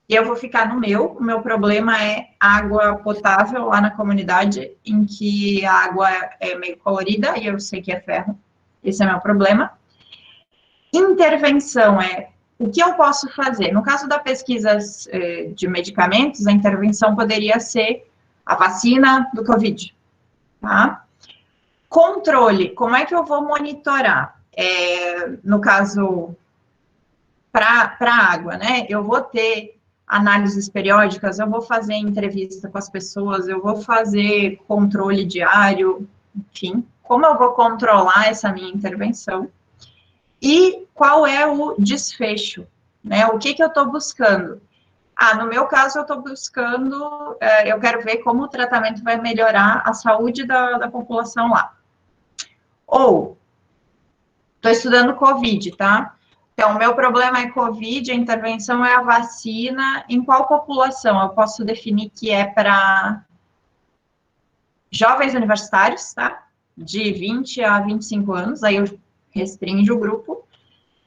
e eu vou ficar no o meu problema é água potável lá na comunidade, em que a água é meio colorida, e eu sei que é ferro, esse é meu problema. Intervenção é o que eu posso fazer? No caso da pesquisa de medicamentos, a intervenção poderia ser a vacina do Covid, tá? Controle, como é que eu vou monitorar? No caso, para a água, né? Eu vou ter análises periódicas, eu vou fazer entrevista com as pessoas, eu vou fazer controle diário, enfim, como eu vou controlar essa minha intervenção? E qual é o desfecho, né? O que eu estou buscando? No meu caso, eu estou buscando, eu quero ver como o tratamento vai melhorar a saúde da população lá. Ou, estou estudando COVID, tá? Então, o meu problema é COVID, a intervenção é a vacina. Em qual população? Eu posso definir que é para jovens universitários, tá? De 20 a 25 anos, aí eu restringo o grupo.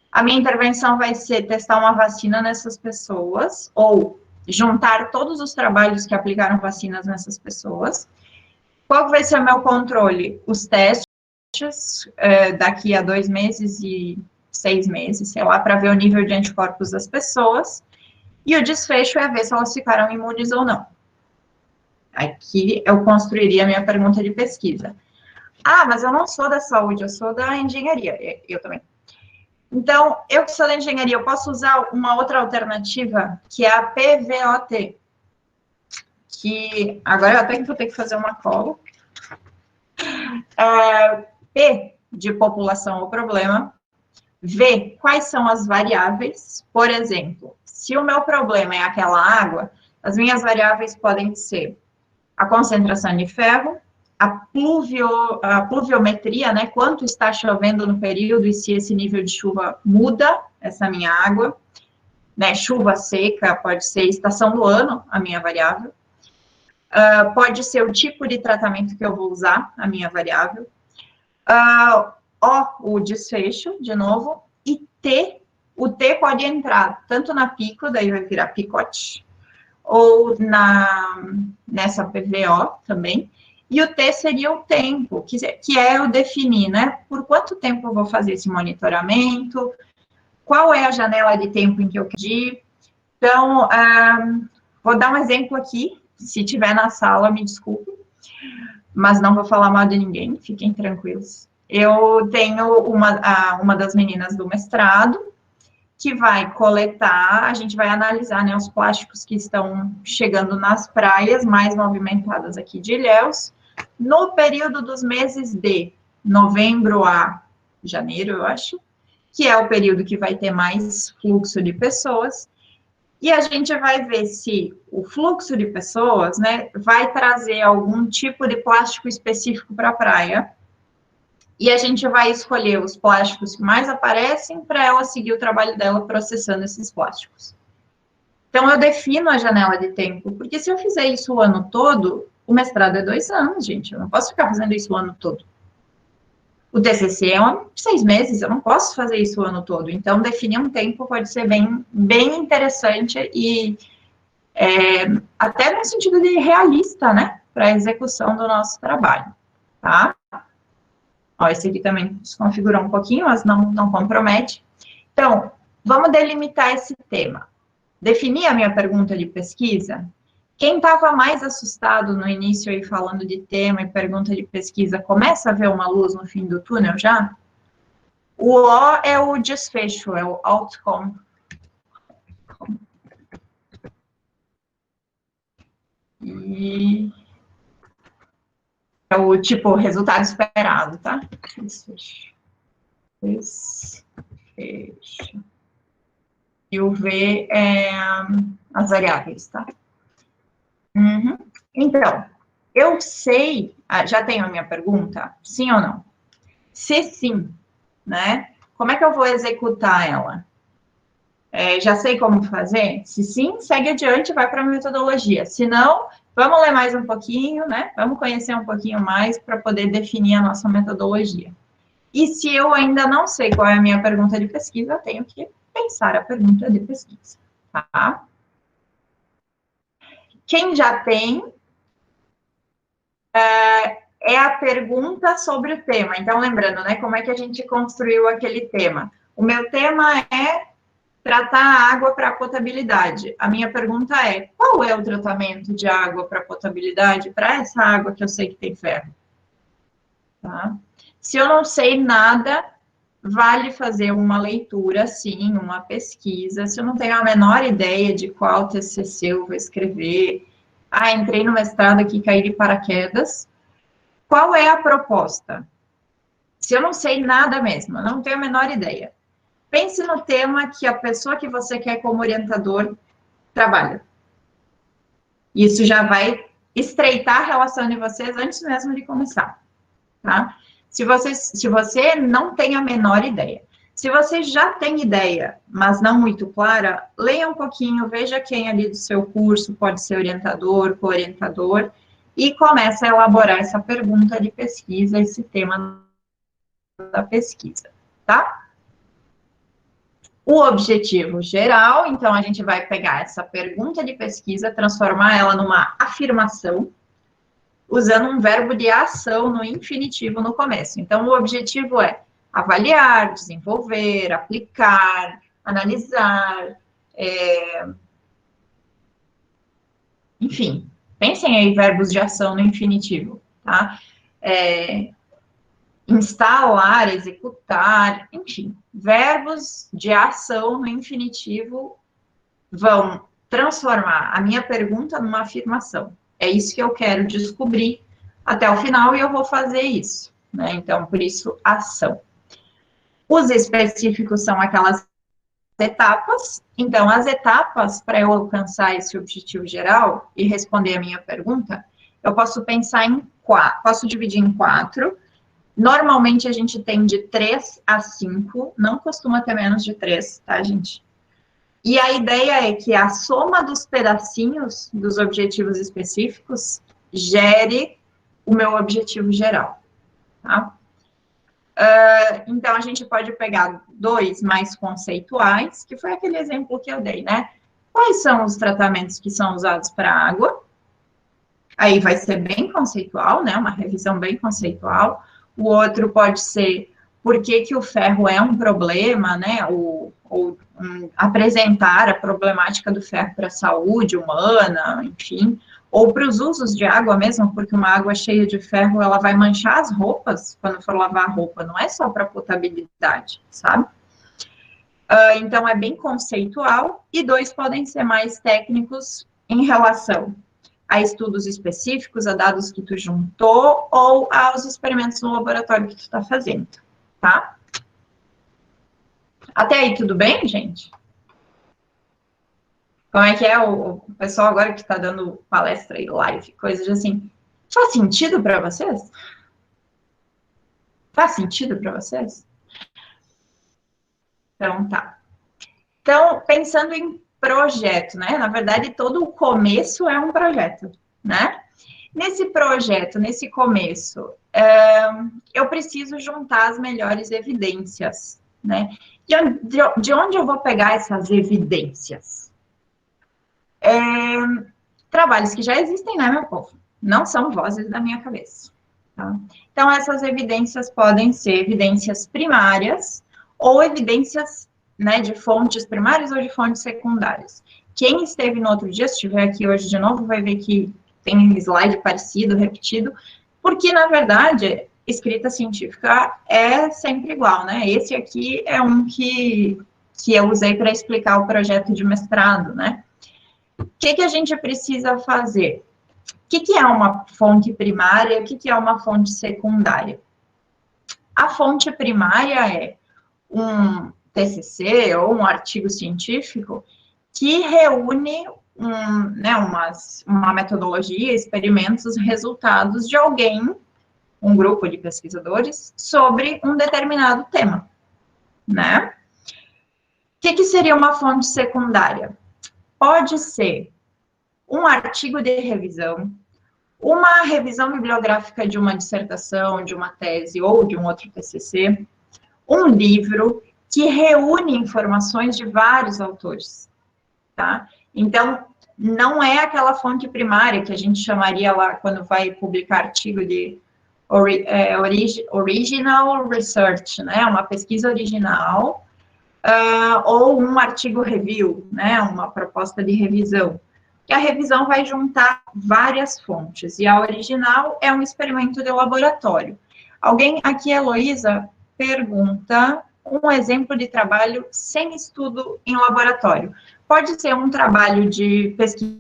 A minha intervenção vai ser testar uma vacina nessas pessoas, ou juntar todos os trabalhos que aplicaram vacinas nessas pessoas. Qual vai ser o meu controle? Os testes, daqui a 2 meses e 6 meses, sei lá, para ver o nível de anticorpos das pessoas. E o desfecho é ver se elas ficaram imunes ou não. Aqui eu construiria a minha pergunta de pesquisa. Mas eu não sou da saúde, eu sou da engenharia. Eu também. Então, eu que sou da engenharia, eu posso usar uma outra alternativa, que é a PVOT, que agora eu até vou ter que fazer uma cola. P, de população ou problema. V, quais são as variáveis. Por exemplo, se o meu problema é aquela água, as minhas variáveis podem ser a concentração de ferro, a pluviometria, né, quanto está chovendo no período e se esse nível de chuva muda essa minha água, né, chuva seca, pode ser estação do ano, a minha variável, pode ser o tipo de tratamento que eu vou usar, a minha variável, o desfecho, de novo, e T, o T pode entrar tanto na pico, daí vai virar picote, ou nessa PVO também, e o T seria o tempo, que é o definir, né? Por quanto tempo eu vou fazer esse monitoramento, qual é a janela de tempo em que eu quero ir. Então, vou dar um exemplo aqui, se tiver na sala, me desculpe, mas não vou falar mal de ninguém, fiquem tranquilos. Eu tenho uma das meninas do mestrado, que vai coletar, a gente vai analisar, né, os plásticos que estão chegando nas praias mais movimentadas aqui de Ilhéus, no período dos meses de novembro a janeiro, eu acho, que é o período que vai ter mais fluxo de pessoas, e a gente vai ver se o fluxo de pessoas, né, vai trazer algum tipo de plástico específico para a praia, e a gente vai escolher os plásticos que mais aparecem para ela seguir o trabalho dela processando esses plásticos. Então, eu defino a janela de tempo, porque se eu fizer isso o ano todo, o mestrado é 2 anos, gente, eu não posso ficar fazendo isso o ano todo. O TCC é 6 meses, eu não posso fazer isso o ano todo. Então, definir um tempo pode ser bem, bem interessante e até no sentido de realista, né, para a execução do nosso trabalho, tá? Esse aqui também desconfigurou um pouquinho, mas não compromete. Então, vamos delimitar esse tema. Definir a minha pergunta de pesquisa. Quem estava mais assustado no início aí falando de tema e pergunta de pesquisa, começa a ver uma luz no fim do túnel já? O O é o desfecho, é o outcome. E é o tipo resultado esperado, tá? Desfecho. Desfecho. E o V é as variáveis, tá? Uhum. Então, eu sei, já tenho a minha pergunta, sim ou não? Se sim, né? Como é que eu vou executar ela? Já sei como fazer? Se sim, segue adiante, vai para a metodologia. Se não, vamos ler mais um pouquinho, né? Vamos conhecer um pouquinho mais para poder definir a nossa metodologia. E se eu ainda não sei qual é a minha pergunta de pesquisa, eu tenho que pensar a pergunta de pesquisa, tá? Quem já tem, é a pergunta sobre o tema. Então, lembrando, né, como é que a gente construiu aquele tema? O meu tema é tratar a água para potabilidade. A minha pergunta é, qual é o tratamento de água para potabilidade para essa água que eu sei que tem ferro? Tá? Se eu não sei nada, vale fazer uma leitura, sim, uma pesquisa. Se eu não tenho a menor ideia de qual TCC eu vou escrever, entrei no mestrado aqui, caí de paraquedas, qual é a proposta? Se eu não sei nada mesmo, não tenho a menor ideia. Pense no tema que a pessoa que você quer como orientador trabalha. Isso já vai estreitar a relação de vocês antes mesmo de começar, tá? Se você não tem a menor ideia. Se você já tem ideia, mas não muito clara, leia um pouquinho, veja quem ali do seu curso pode ser orientador, co-orientador, e comece a elaborar essa pergunta de pesquisa, esse tema da pesquisa, tá? O objetivo geral, então, a gente vai pegar essa pergunta de pesquisa, transformar ela numa afirmação, usando um verbo de ação no infinitivo no começo. Então, o objetivo é avaliar, desenvolver, aplicar, analisar, enfim, pensem aí verbos de ação no infinitivo, tá? Instalar, executar, enfim, verbos de ação no infinitivo vão transformar a minha pergunta numa afirmação. É isso que eu quero descobrir até o final e eu vou fazer isso, né? Então, por isso, ação. Os específicos são aquelas etapas. Então, as etapas para eu alcançar esse objetivo geral e responder a minha pergunta, eu posso pensar em quatro, posso dividir em quatro. Normalmente a gente tem de 3 a 5, não costuma ter menos de 3, tá, gente? E a ideia é que a soma dos pedacinhos dos objetivos específicos gere o meu objetivo geral, tá? Então, a gente pode pegar 2 mais conceituais, que foi aquele exemplo que eu dei, né? Quais são os tratamentos que são usados para água? Aí vai ser bem conceitual, né? Uma revisão bem conceitual. O outro pode ser por que, que o ferro é um problema, né? Ou apresentar a problemática do ferro para a saúde humana, enfim, ou para os usos de água mesmo, porque uma água cheia de ferro, ela vai manchar as roupas quando for lavar a roupa, não é só para potabilidade, sabe? Então, é bem conceitual, e 2 podem ser mais técnicos em relação a estudos específicos, a dados que tu juntou, ou aos experimentos no laboratório que tu está fazendo, tá? Até aí, tudo bem, gente? Como é que é o pessoal agora que está dando palestra e live, coisas assim? Faz sentido para vocês? Faz sentido para vocês? Então, tá. Então, pensando em projeto, né? Na verdade, todo o começo é um projeto, né? Nesse projeto, nesse começo, eu preciso juntar as melhores evidências, né? De onde eu vou pegar essas evidências? Trabalhos que já existem, né, meu povo? Não são vozes da minha cabeça. Tá? Então, essas evidências podem ser evidências primárias ou evidências, né, de fontes primárias ou de fontes secundárias. Quem esteve no outro dia, se estiver aqui hoje de novo, vai ver que tem um slide parecido, repetido, porque, na verdade, escrita científica é sempre igual, né? Esse aqui é um que eu usei para explicar o projeto de mestrado, né? O que a gente precisa fazer? O que é uma fonte primária e o que é uma fonte secundária? A fonte primária é um TCC ou um artigo científico que reúne uma metodologia, experimentos, resultados de alguém, um grupo de pesquisadores, sobre um determinado tema, né? O que seria uma fonte secundária? Pode ser um artigo de revisão, uma revisão bibliográfica de uma dissertação, de uma tese ou de um outro TCC, um livro que reúne informações de vários autores, tá? Então, não é aquela fonte primária que a gente chamaria lá, quando vai publicar artigo de original research, né? Uma pesquisa original, ou um artigo review, né? Uma proposta de revisão. Que a revisão vai juntar várias fontes, e a original é um experimento de laboratório. Alguém aqui, Heloísa, pergunta um exemplo de trabalho sem estudo em laboratório. Pode ser um trabalho de pesquisa.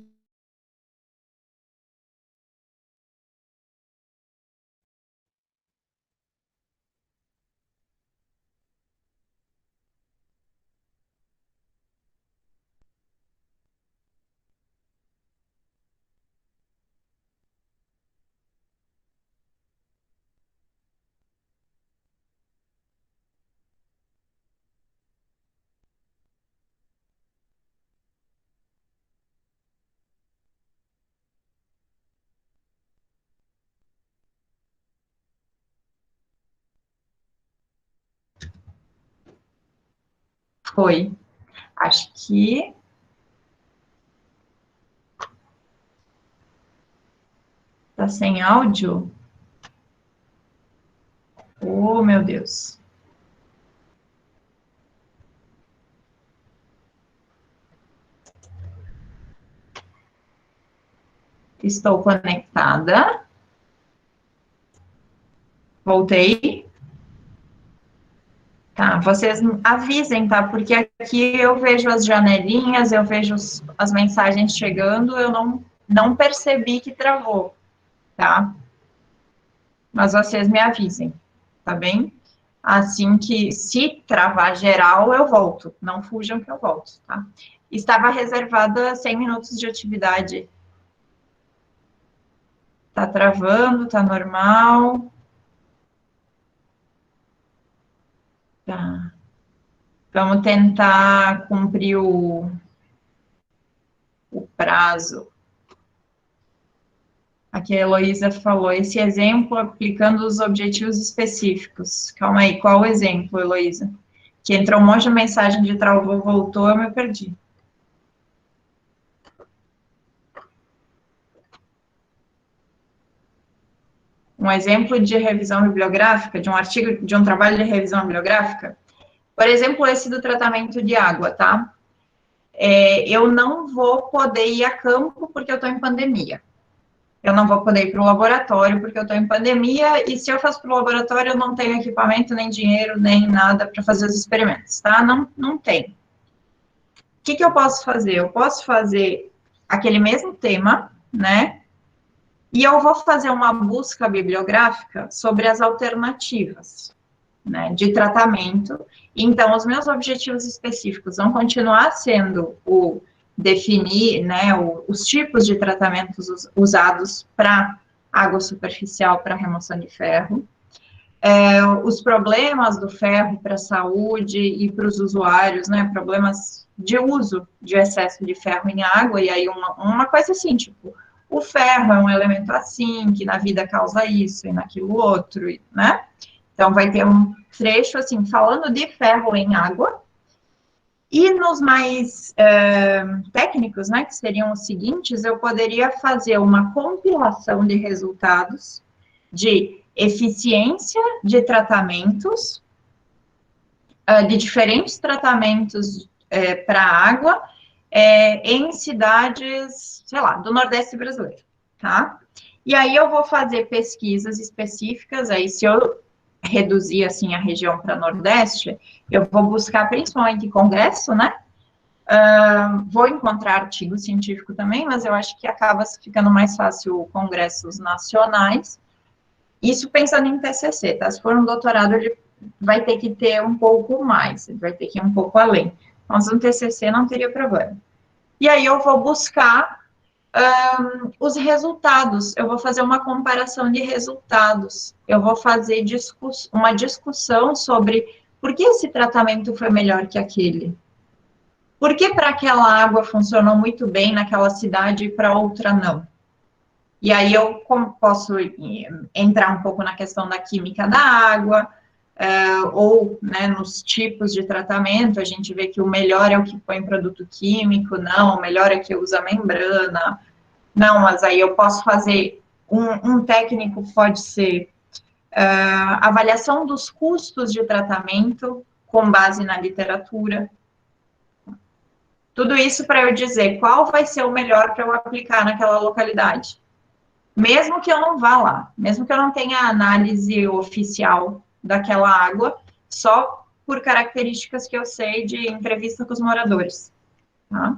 Foi. Acho que tá sem áudio. Oh, meu Deus. Estou conectada. Voltei. Tá, vocês avisem, tá? Porque aqui eu vejo as janelinhas, eu vejo as mensagens chegando, eu não percebi que travou, tá? Mas vocês me avisem, tá bem? Assim que, se travar geral, eu volto. Não fujam que eu volto, tá? Estava reservada 100 minutos de atividade. Tá travando, tá normal. Tá. Vamos tentar cumprir o prazo. Aqui a Heloísa falou, esse exemplo aplicando os objetivos específicos. Calma aí, qual o exemplo, Heloísa? Que entrou um monte de mensagem de travou, voltou, eu me perdi. Um exemplo de revisão bibliográfica, de um artigo, de um trabalho de revisão bibliográfica? Por exemplo, esse do tratamento de água, tá? Eu não vou poder ir a campo porque eu estou em pandemia. Eu não vou poder ir para o laboratório porque eu estou em pandemia, e se eu faço para o laboratório, eu não tenho equipamento, nem dinheiro, nem nada para fazer os experimentos, tá? Não tem. O que eu posso fazer? Eu posso fazer aquele mesmo tema, né? E eu vou fazer uma busca bibliográfica sobre as alternativas, né, de tratamento. Então, os meus objetivos específicos vão continuar sendo o definir, né, os tipos de tratamentos usados para água superficial para remoção de ferro, os problemas do ferro para a saúde e para os usuários, né, problemas de uso de excesso de ferro em água, e aí uma coisa assim, tipo, o ferro é um elemento assim, que na vida causa isso e naquilo outro, né? Então, vai ter um trecho, assim, falando de ferro em água. E nos mais técnicos, né, que seriam os seguintes, eu poderia fazer uma compilação de resultados de eficiência de tratamentos, de diferentes tratamentos para água, em cidades, sei lá, do Nordeste brasileiro, tá? E aí eu vou fazer pesquisas específicas, aí se eu reduzir, assim, a região para Nordeste, eu vou buscar principalmente congresso, né? Vou encontrar artigo científico também, mas eu acho que acaba ficando mais fácil congressos nacionais. Isso pensando em TCC, tá? Se for um doutorado, ele vai ter que ter um pouco mais, ele vai ter que ir um pouco além. Mas um TCC não teria problema. E aí eu vou buscar os resultados, eu vou fazer uma comparação de resultados, eu vou fazer uma discussão sobre por que esse tratamento foi melhor que aquele. Por que para aquela água funcionou muito bem naquela cidade e para outra não? E aí eu posso entrar um pouco na questão da química da água, ou né, nos tipos de tratamento, a gente vê que o melhor é o que põe produto químico, não, o melhor é que usa membrana, não, mas aí eu posso fazer, um técnico pode ser avaliação dos custos de tratamento com base na literatura. Tudo isso para eu dizer qual vai ser o melhor para eu aplicar naquela localidade. Mesmo que eu não vá lá, mesmo que eu não tenha análise oficial daquela água, só por características que eu sei de entrevista com os moradores. Tá?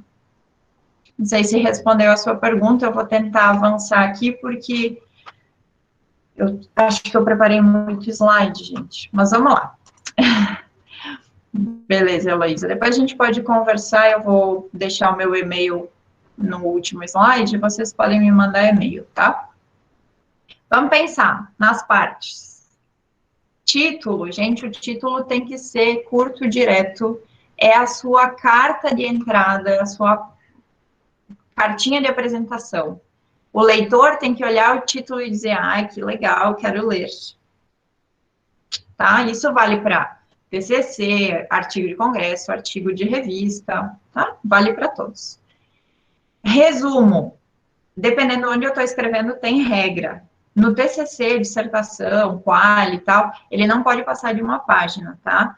Não sei se respondeu a sua pergunta, eu vou tentar avançar aqui, porque eu acho que eu preparei muito slide, gente. Mas vamos lá. Beleza, Heloísa. Depois a gente pode conversar, eu vou deixar o meu e-mail no último slide, vocês podem me mandar e-mail, tá? Vamos pensar nas partes. Título, gente, o título tem que ser curto, direto. É a sua carta de entrada, a sua cartinha de apresentação. O leitor tem que olhar o título e dizer, ai, que legal, quero ler. Tá? Isso vale para TCC, artigo de congresso, artigo de revista, tá? Vale para todos. Resumo. Dependendo de onde eu estou escrevendo, tem regra. No TCC, dissertação, quali e tal, ele não pode passar de uma página, tá?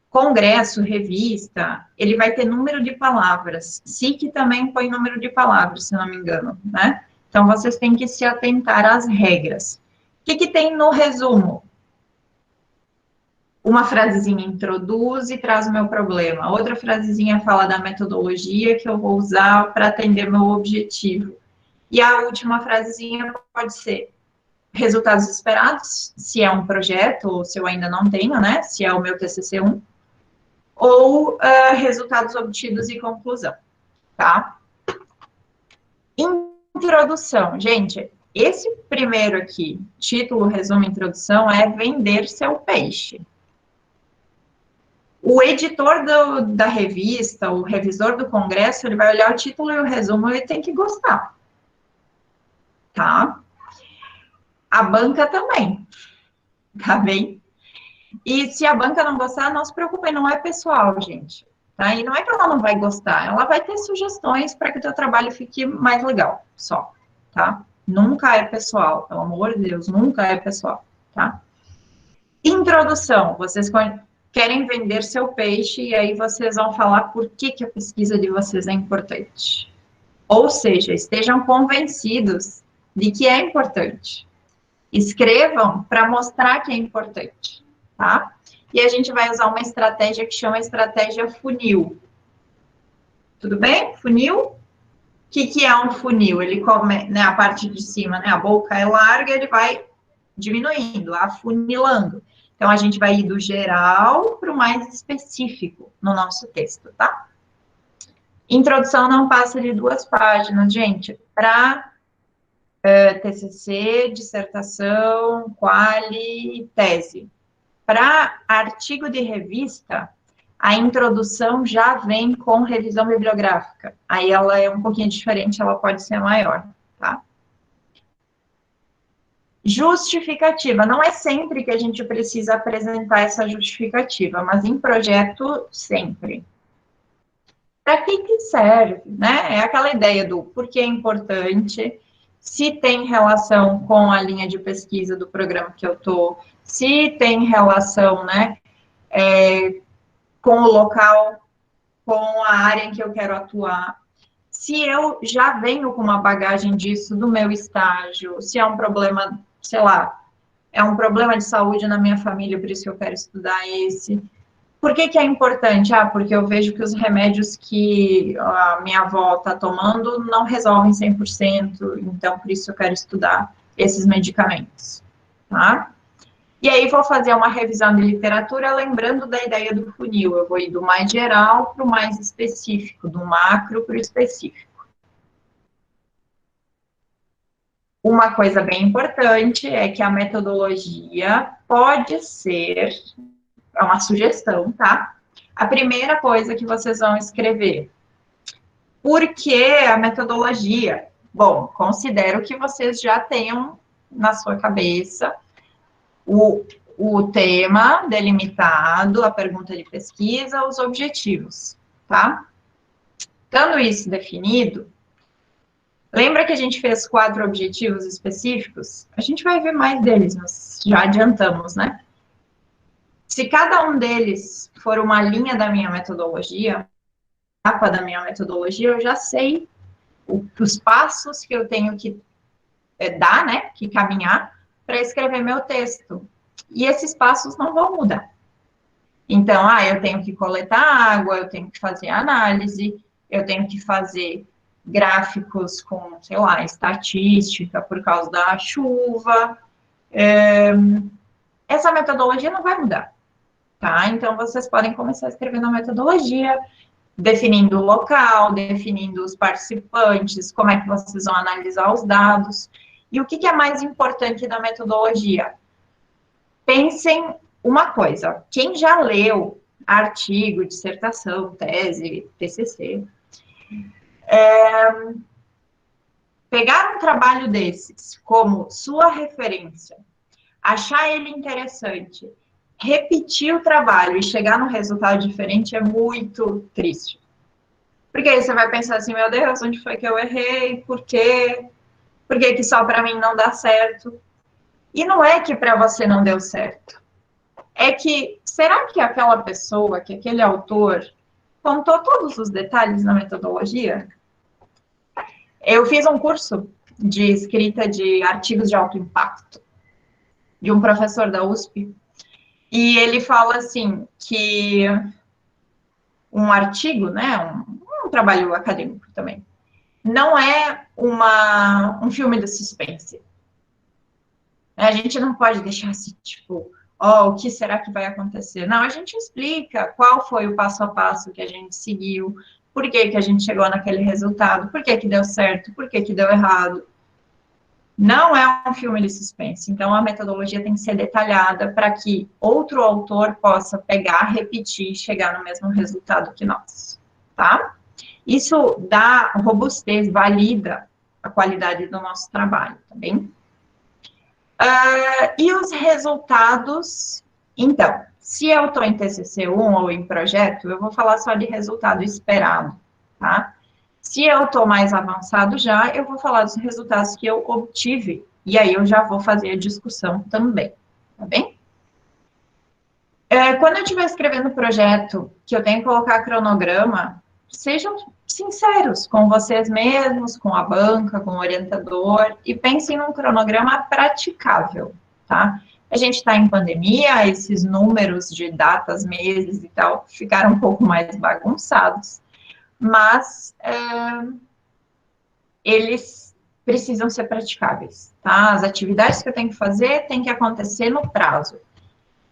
Congresso, revista, ele vai ter número de palavras. SIC também põe número de palavras, se não me engano, né? Então, vocês têm que se atentar às regras. O que tem no resumo? Uma frasezinha introduz e traz o meu problema. Outra frasezinha fala da metodologia que eu vou usar para atender meu objetivo. E a última frasezinha pode ser resultados esperados, se é um projeto ou se eu ainda não tenho, né? Se é o meu TCC1. Ou resultados obtidos e conclusão, tá? Introdução. Gente, esse primeiro aqui, título, resumo, introdução, é vender seu peixe. O editor da revista, o revisor do congresso, ele vai olhar o título e o resumo, ele tem que gostar. Tá? A banca também. Tá bem? E se a banca não gostar, não se preocupem, não é pessoal, gente. Tá? E não é que ela não vai gostar, ela vai ter sugestões para que o teu trabalho fique mais legal, só. Tá? Nunca é pessoal, pelo amor de Deus, nunca é pessoal. Tá? Introdução. Vocês querem vender seu peixe e aí vocês vão falar por que a pesquisa de vocês é importante. Ou seja, estejam convencidos de que é importante. Escrevam para mostrar que é importante, tá? E a gente vai usar uma estratégia que chama estratégia funil. Tudo bem? Funil? O que é um funil? Ele come, né, a parte de cima, né, a boca é larga, ele vai diminuindo, afunilando. Então, a gente vai ir do geral para o mais específico no nosso texto, tá? Introdução não passa de 2 páginas, gente. Para TCC, dissertação, quali, tese. Para artigo de revista, a introdução já vem com revisão bibliográfica. Aí ela é um pouquinho diferente, ela pode ser maior, tá? Justificativa. Não é sempre que a gente precisa apresentar essa justificativa, mas em projeto, sempre. Para que serve, né? É aquela ideia do porquê é importante, se tem relação com a linha de pesquisa do programa que eu estou, se tem relação, né, com o local, com a área em que eu quero atuar, se eu já venho com uma bagagem disso do meu estágio, se é um problema, sei lá, é um problema de saúde na minha família, por isso que eu quero estudar esse. Por que que é importante? Ah, porque eu vejo que os remédios que a minha avó está tomando não resolvem 100%, então por isso eu quero estudar esses medicamentos, tá? E aí vou fazer uma revisão de literatura, lembrando da ideia do funil. Eu vou ir do mais geral para o mais específico, do macro para o específico. Uma coisa bem importante é que a metodologia pode ser, é uma sugestão, tá? A primeira coisa que vocês vão escrever. Por que a metodologia? Bom, considero que vocês já tenham na sua cabeça o tema delimitado, a pergunta de pesquisa, os objetivos, tá? Tendo isso definido, lembra que a gente fez 4 objetivos específicos? A gente vai ver mais deles, mas já adiantamos, né? Se cada um deles for uma linha da minha metodologia, mapa da minha metodologia, eu já sei os passos que eu tenho que dar, né, que caminhar para escrever meu texto. E esses passos não vão mudar. Então, eu tenho que coletar água, eu tenho que fazer análise, eu tenho que fazer gráficos com, sei lá, estatística por causa da chuva. Essa metodologia não vai mudar, tá? Então, vocês podem começar escrevendo a metodologia, definindo o local, definindo os participantes, como é que vocês vão analisar os dados. E o que é mais importante da metodologia? Pensem uma coisa, quem já leu artigo, dissertação, tese, TCC, pegar um trabalho desses como sua referência, achar ele interessante, repetir o trabalho e chegar num resultado diferente é muito triste. Porque aí você vai pensar assim, meu Deus, onde foi que eu errei? Por quê? Por que que só para mim não dá certo? E não é que para você não deu certo. É que, será que aquela pessoa, que aquele autor, contou todos os detalhes na metodologia? Eu fiz um curso de escrita de artigos de alto impacto, de um professor da USP, e ele fala assim, que um artigo, né, um trabalho acadêmico também, não é um filme de suspense. A gente não pode deixar assim, tipo, o que será que vai acontecer? Não, a gente explica qual foi o passo a passo que a gente seguiu, por que que a gente chegou naquele resultado, por que que deu certo, por que que deu errado. Não é um filme de suspense, então a metodologia tem que ser detalhada para que outro autor possa pegar, repetir e chegar no mesmo resultado que nós, tá? Isso dá robustez, valida a qualidade do nosso trabalho, tá bem? E os resultados, então, se eu estou em TCC1 ou em projeto, eu vou falar só de resultado esperado, tá? Se eu estou mais avançado já, eu vou falar dos resultados que eu obtive, e aí eu já vou fazer a discussão também, tá bem? Quando eu estiver escrevendo o projeto, que eu tenho que colocar cronograma, sejam sinceros com vocês mesmos, com a banca, com o orientador, e pensem num cronograma praticável, tá? A gente está em pandemia, esses números de datas, meses e tal, ficaram um pouco mais bagunçados, mas eles precisam ser praticáveis, tá? As atividades que eu tenho que fazer têm que acontecer no prazo.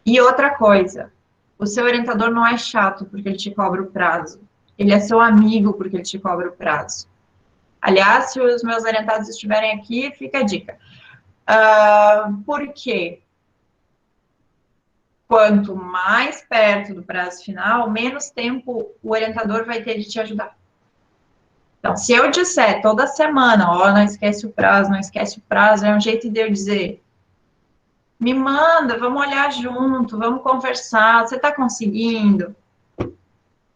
E outra coisa, o seu orientador não é chato porque ele te cobra o prazo. Ele é seu amigo porque ele te cobra o prazo. Aliás, se os meus orientados estiverem aqui, fica a dica. Por quê? Quanto mais perto do prazo final, menos tempo o orientador vai ter de te ajudar. Então, se eu disser toda semana, não esquece o prazo, não esquece o prazo, é um jeito de eu dizer, me manda, vamos olhar junto, vamos conversar, você está conseguindo?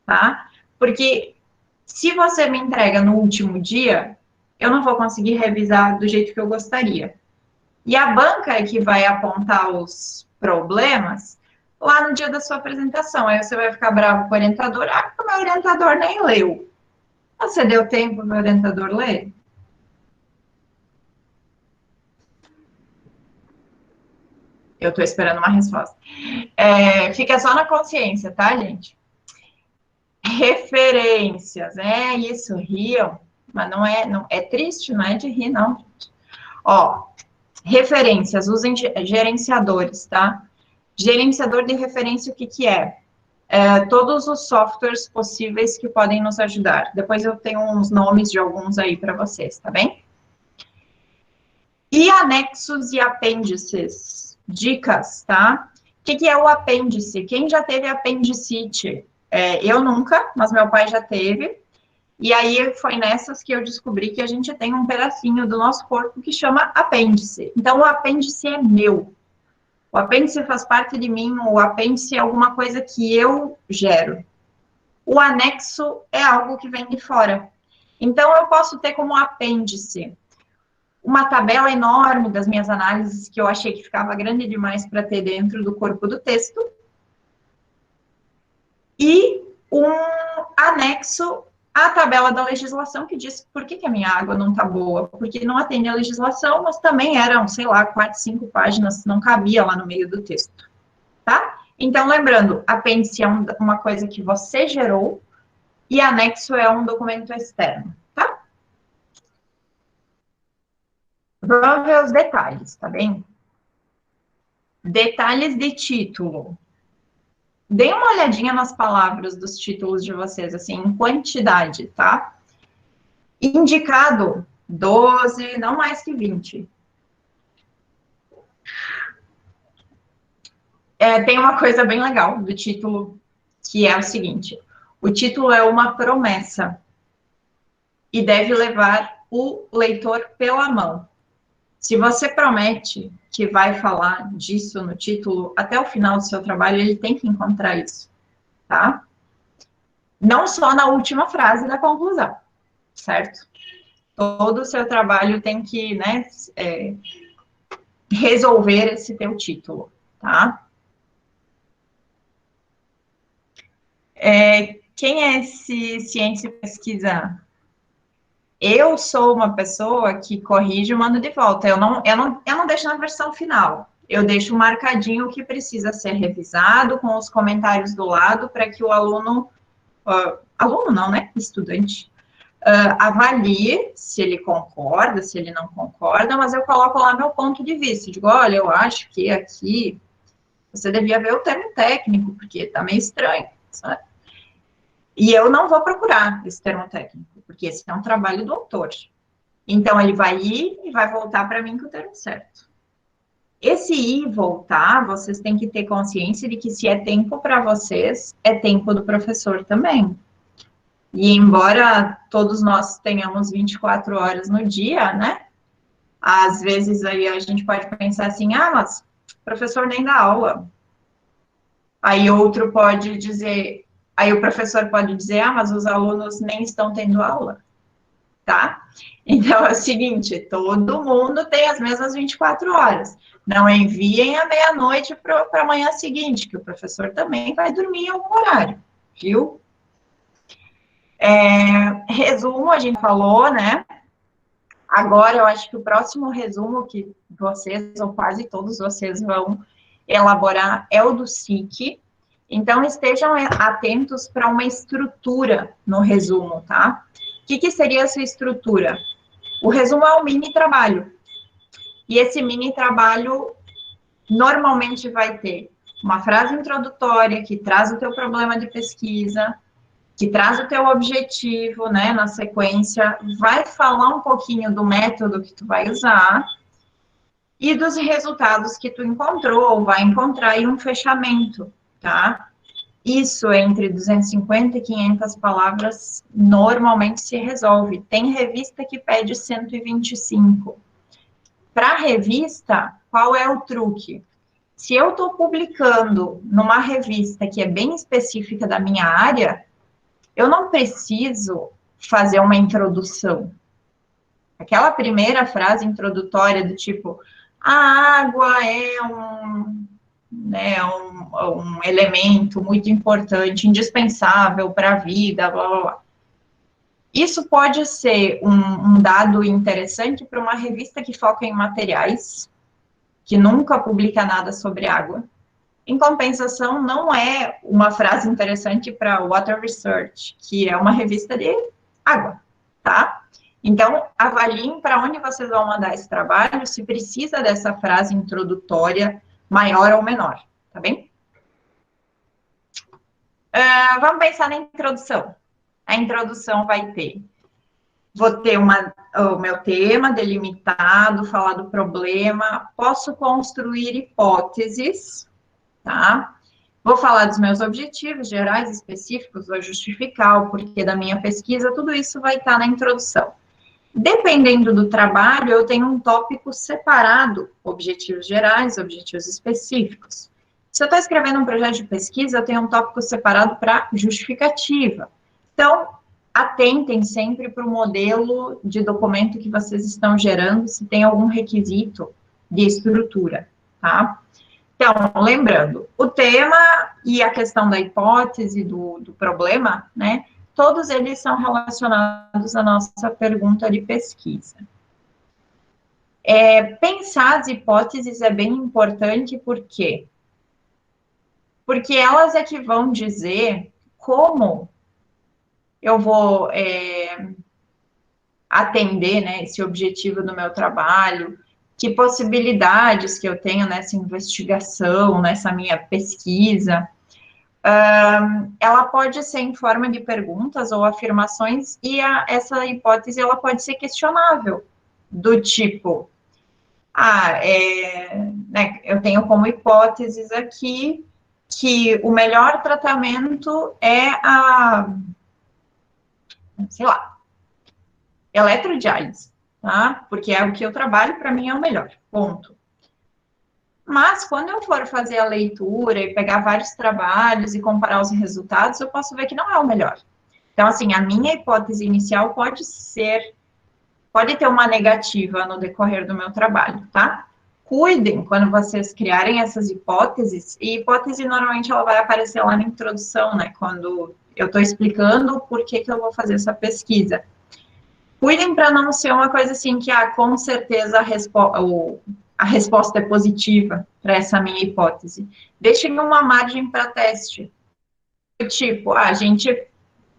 Tá? Porque se você me entrega no último dia, eu não vou conseguir revisar do jeito que eu gostaria. E a banca é que vai apontar os problemas lá no dia da sua apresentação. Aí você vai ficar bravo com o orientador, o meu orientador nem leu. Você deu tempo para o orientador ler? Eu estou esperando uma resposta. Fica só na consciência, tá, gente? Referências, isso, riam, mas não é triste, não é de rir, não. Ó, referências, usem gerenciadores, tá? Gerenciador de referência, o que que é? Todos os softwares possíveis que podem nos ajudar. Depois eu tenho uns nomes de alguns aí para vocês, tá bem? E anexos e apêndices. Dicas, tá? O que que é o apêndice? Quem já teve apendicite? Eu nunca, mas meu pai já teve. E aí foi nessas que eu descobri que a gente tem um pedacinho do nosso corpo que chama apêndice. Então, o apêndice é meu. O apêndice faz parte de mim, o apêndice é alguma coisa que eu gero. O anexo é algo que vem de fora. Então, eu posso ter como apêndice uma tabela enorme das minhas análises, que eu achei que ficava grande demais para ter dentro do corpo do texto, e um anexo à tabela da legislação, que diz por que a minha água não está boa, porque não atende à legislação, mas também eram, sei lá, 4, 5 páginas, não cabia lá no meio do texto, tá? Então, lembrando, apêndice é uma coisa que você gerou, e anexo é um documento externo, tá? Vamos ver os detalhes, tá bem? Detalhes de título. Deem uma olhadinha nas palavras dos títulos de vocês, assim, em quantidade, tá? Indicado, 12, não mais que 20. Tem uma coisa bem legal do título, que é o seguinte: o título é uma promessa e deve levar o leitor pela mão. Se você promete que vai falar disso no título, até o final do seu trabalho, ele tem que encontrar isso, tá? Não só na última frase da conclusão, certo? Todo o seu trabalho tem que, né, resolver esse teu título, tá? Quem é esse Ciência e Pesquisa? Eu sou uma pessoa que corrige e mando de volta. Eu não deixo na versão final. Eu deixo marcadinho o que precisa ser revisado, com os comentários do lado, para que o aluno, aluno não, né? Estudante, avalie se ele concorda, se ele não concorda, mas eu coloco lá meu ponto de vista. Digo, olha, eu acho que aqui você devia ver o termo técnico, porque está meio estranho, sabe? E eu não vou procurar esse termo técnico, porque esse é um trabalho do autor. Então, ele vai ir e vai voltar para mim com o termo certo. Esse ir e voltar, vocês têm que ter consciência de que se é tempo para vocês, é tempo do professor também. E embora todos nós tenhamos 24 horas no dia, né? Às vezes aí a gente pode pensar assim, mas o professor nem dá aula. Aí outro pode dizer, aí o professor pode dizer, mas os alunos nem estão tendo aula, tá? Então é o seguinte, todo mundo tem as mesmas 24 horas. Não enviem à meia-noite para a manhã seguinte, que o professor também vai dormir em algum horário, viu? Resumo, a gente falou, né? Agora, eu acho que o próximo resumo que vocês, ou quase todos vocês, vão elaborar é o do SIC. Então, estejam atentos para uma estrutura no resumo, tá? O que seria essa estrutura? O resumo é um mini trabalho. E esse mini trabalho normalmente vai ter uma frase introdutória que traz o teu problema de pesquisa, que traz o teu objetivo, né, na sequência, vai falar um pouquinho do método que tu vai usar e dos resultados que tu encontrou ou vai encontrar em um fechamento, tá? Isso entre 250 e 500 palavras normalmente se resolve. Tem revista que pede 125. Para revista, qual é o truque? Se eu estou publicando numa revista que é bem específica da minha área, eu não preciso fazer uma introdução. Aquela primeira frase introdutória do tipo, a água é um elemento muito importante, indispensável para a vida, blá, blá, blá. Isso pode ser um dado interessante para uma revista que foca em materiais, que nunca publica nada sobre água. Em compensação, não é uma frase interessante para Water Research, que é uma revista de água, tá? Então, avaliem para onde vocês vão mandar esse trabalho, se precisa dessa frase introdutória maior ou menor, tá bem? Vamos pensar na introdução. A introdução vai ter, vou ter o meu tema delimitado, falar do problema, posso construir hipóteses, tá? Vou falar dos meus objetivos gerais, específicos, vou justificar o porquê da minha pesquisa, tudo isso vai estar na introdução. Dependendo do trabalho, eu tenho um tópico separado, objetivos gerais, objetivos específicos. Se eu estou escrevendo um projeto de pesquisa, eu tenho um tópico separado para justificativa. Então, atentem sempre para o modelo de documento que vocês estão gerando, se tem algum requisito de estrutura, tá? Então, lembrando, o tema e a questão da hipótese, do problema, né? Todos eles são relacionados à nossa pergunta de pesquisa. Pensar as hipóteses é bem importante, por quê? Porque elas é que vão dizer como eu vou atender, né, esse objetivo do meu trabalho, que possibilidades que eu tenho nessa investigação, nessa minha pesquisa. Ela pode ser em forma de perguntas ou afirmações, e essa hipótese ela pode ser questionável, do tipo, né, eu tenho como hipóteses aqui que o melhor tratamento é sei lá, eletrodiálise, tá? Porque é o que eu trabalho, para mim é o melhor, ponto. Mas, quando eu for fazer a leitura e pegar vários trabalhos e comparar os resultados, eu posso ver que não é o melhor. Então, assim, a minha hipótese inicial pode ter uma negativa no decorrer do meu trabalho, tá? Cuidem quando vocês criarem essas hipóteses, e hipótese normalmente ela vai aparecer lá na introdução, né? Quando eu estou explicando por que eu vou fazer essa pesquisa. Cuidem para não ser uma coisa assim que, com certeza a resposta é positiva para essa minha hipótese. Deixem uma margem para teste. Tipo, a gente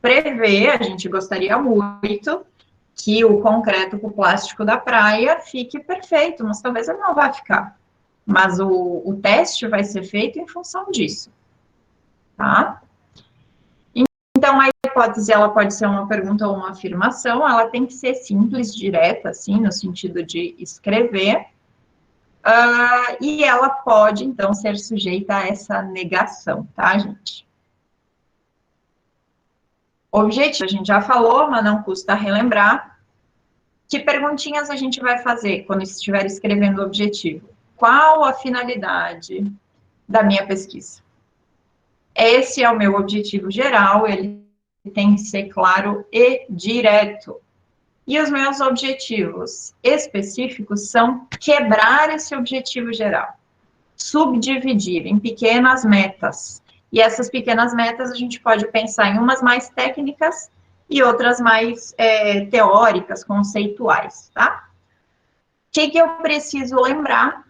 prevê, a gente gostaria muito que o concreto com o plástico da praia fique perfeito, mas talvez ele não vá ficar. Mas o teste vai ser feito em função disso, tá? Então, a hipótese, ela pode ser uma pergunta ou uma afirmação, ela tem que ser simples, direta, assim, no sentido de escrever, e ela pode, então, ser sujeita a essa negação, tá, gente? Objetivo, a gente já falou, mas não custa relembrar. Que perguntinhas a gente vai fazer quando estiver escrevendo o objetivo? Qual a finalidade da minha pesquisa? Esse é o meu objetivo geral, ele tem que ser claro e direto. E os meus objetivos específicos são quebrar esse objetivo geral, subdividir em pequenas metas. E essas pequenas metas a gente pode pensar em umas mais técnicas e outras mais teóricas, conceituais, tá? O que eu preciso lembrar?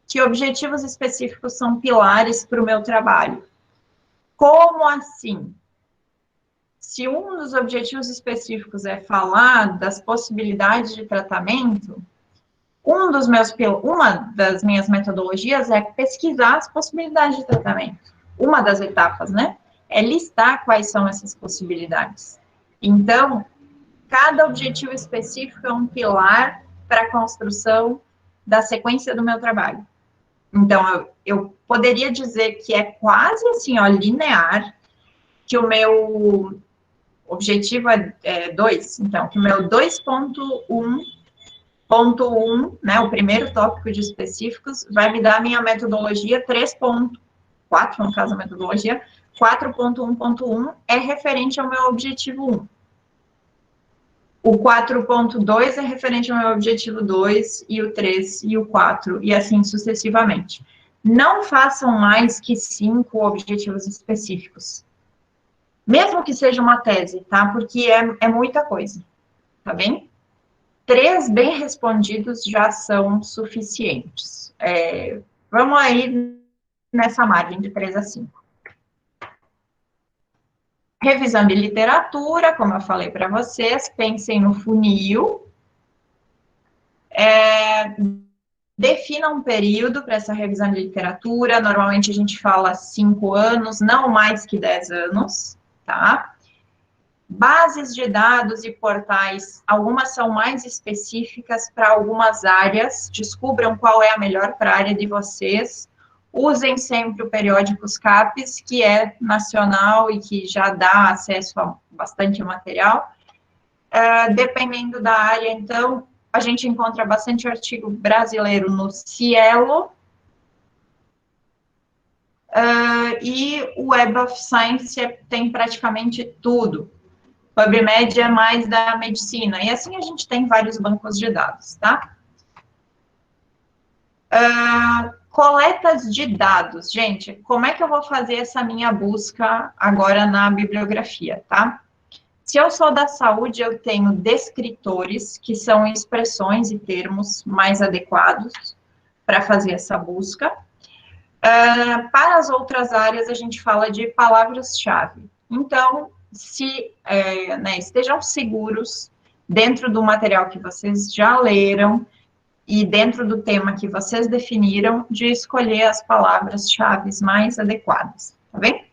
Que objetivos específicos são pilares para o meu trabalho. Como assim? Se um dos objetivos específicos é falar das possibilidades de tratamento, uma das minhas metodologias é pesquisar as possibilidades de tratamento. Uma das etapas, né? É listar quais são essas possibilidades. Então, cada objetivo específico é um pilar para a construção da sequência do meu trabalho. Então, eu poderia dizer que é quase assim, ó, linear, que o meu objetivo é 2, então, que o meu 2.1, né, o primeiro tópico de específicos, vai me dar a minha metodologia 3.4, no caso a metodologia, 4.1.1 é referente ao meu objetivo 1. O 4.2 é referente ao meu objetivo 2, e o 3 e o 4, e assim sucessivamente. Não façam mais que 5 objetivos específicos. Mesmo que seja uma tese, tá? Porque é muita coisa, tá bem? 3 bem respondidos já são suficientes. Vamos aí nessa margem de 3 a 5. Revisão de literatura, como eu falei para vocês, pensem no funil. Defina um período para essa revisão de literatura. Normalmente a gente fala 5 anos, não mais que 10 anos, tá? Bases de dados e portais, algumas são mais específicas para algumas áreas. Descubram qual é a melhor para a área de vocês. Usem sempre o periódicos CAPES, que é nacional e que já dá acesso a bastante material. Dependendo da área, então, a gente encontra bastante artigo brasileiro no Cielo, e o Web of Science tem praticamente tudo. PubMed é mais da medicina, e assim a gente tem vários bancos de dados, tá? Coletas de dados. Gente, como é que eu vou fazer essa minha busca agora na bibliografia, tá? Se eu sou da saúde, eu tenho descritores, que são expressões e termos mais adequados para fazer essa busca. Para as outras áreas, a gente fala de palavras-chave. Então, estejam seguros dentro do material que vocês já leram e dentro do tema que vocês definiram, de escolher as palavras-chave mais adequadas, tá bem?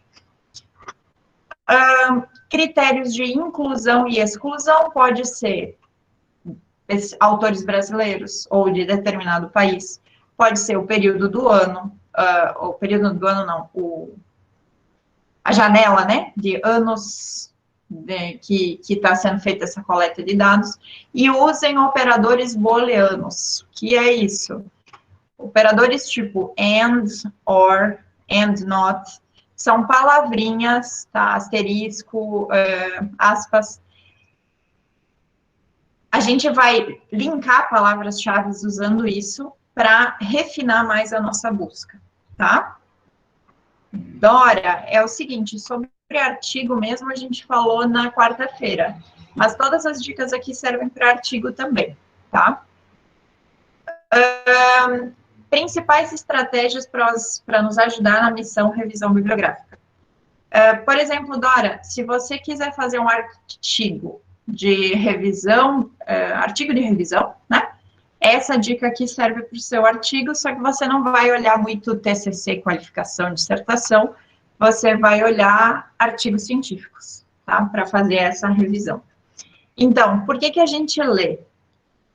Critérios de inclusão e exclusão pode ser autores brasileiros ou de determinado país, pode ser o período do ano, o período do ano não, a janela, né, de anos que está sendo feita essa coleta de dados, e usem operadores booleanos, que é isso, operadores tipo and, or, and not, são palavrinhas, tá, asterisco, aspas. A gente vai linkar palavras-chave usando isso para refinar mais a nossa busca, tá? Dora, é o seguinte, sobre artigo mesmo a gente falou na quarta-feira, mas todas as dicas aqui servem para artigo também, tá? Principais estratégias para nos ajudar na missão revisão bibliográfica. Por exemplo, Dora, se você quiser fazer um artigo de revisão, artigo de revisão, né? Essa dica aqui serve para o seu artigo, só que você não vai olhar muito TCC, qualificação, dissertação, você vai olhar artigos científicos, tá? Para fazer essa revisão. Então, por que a gente lê?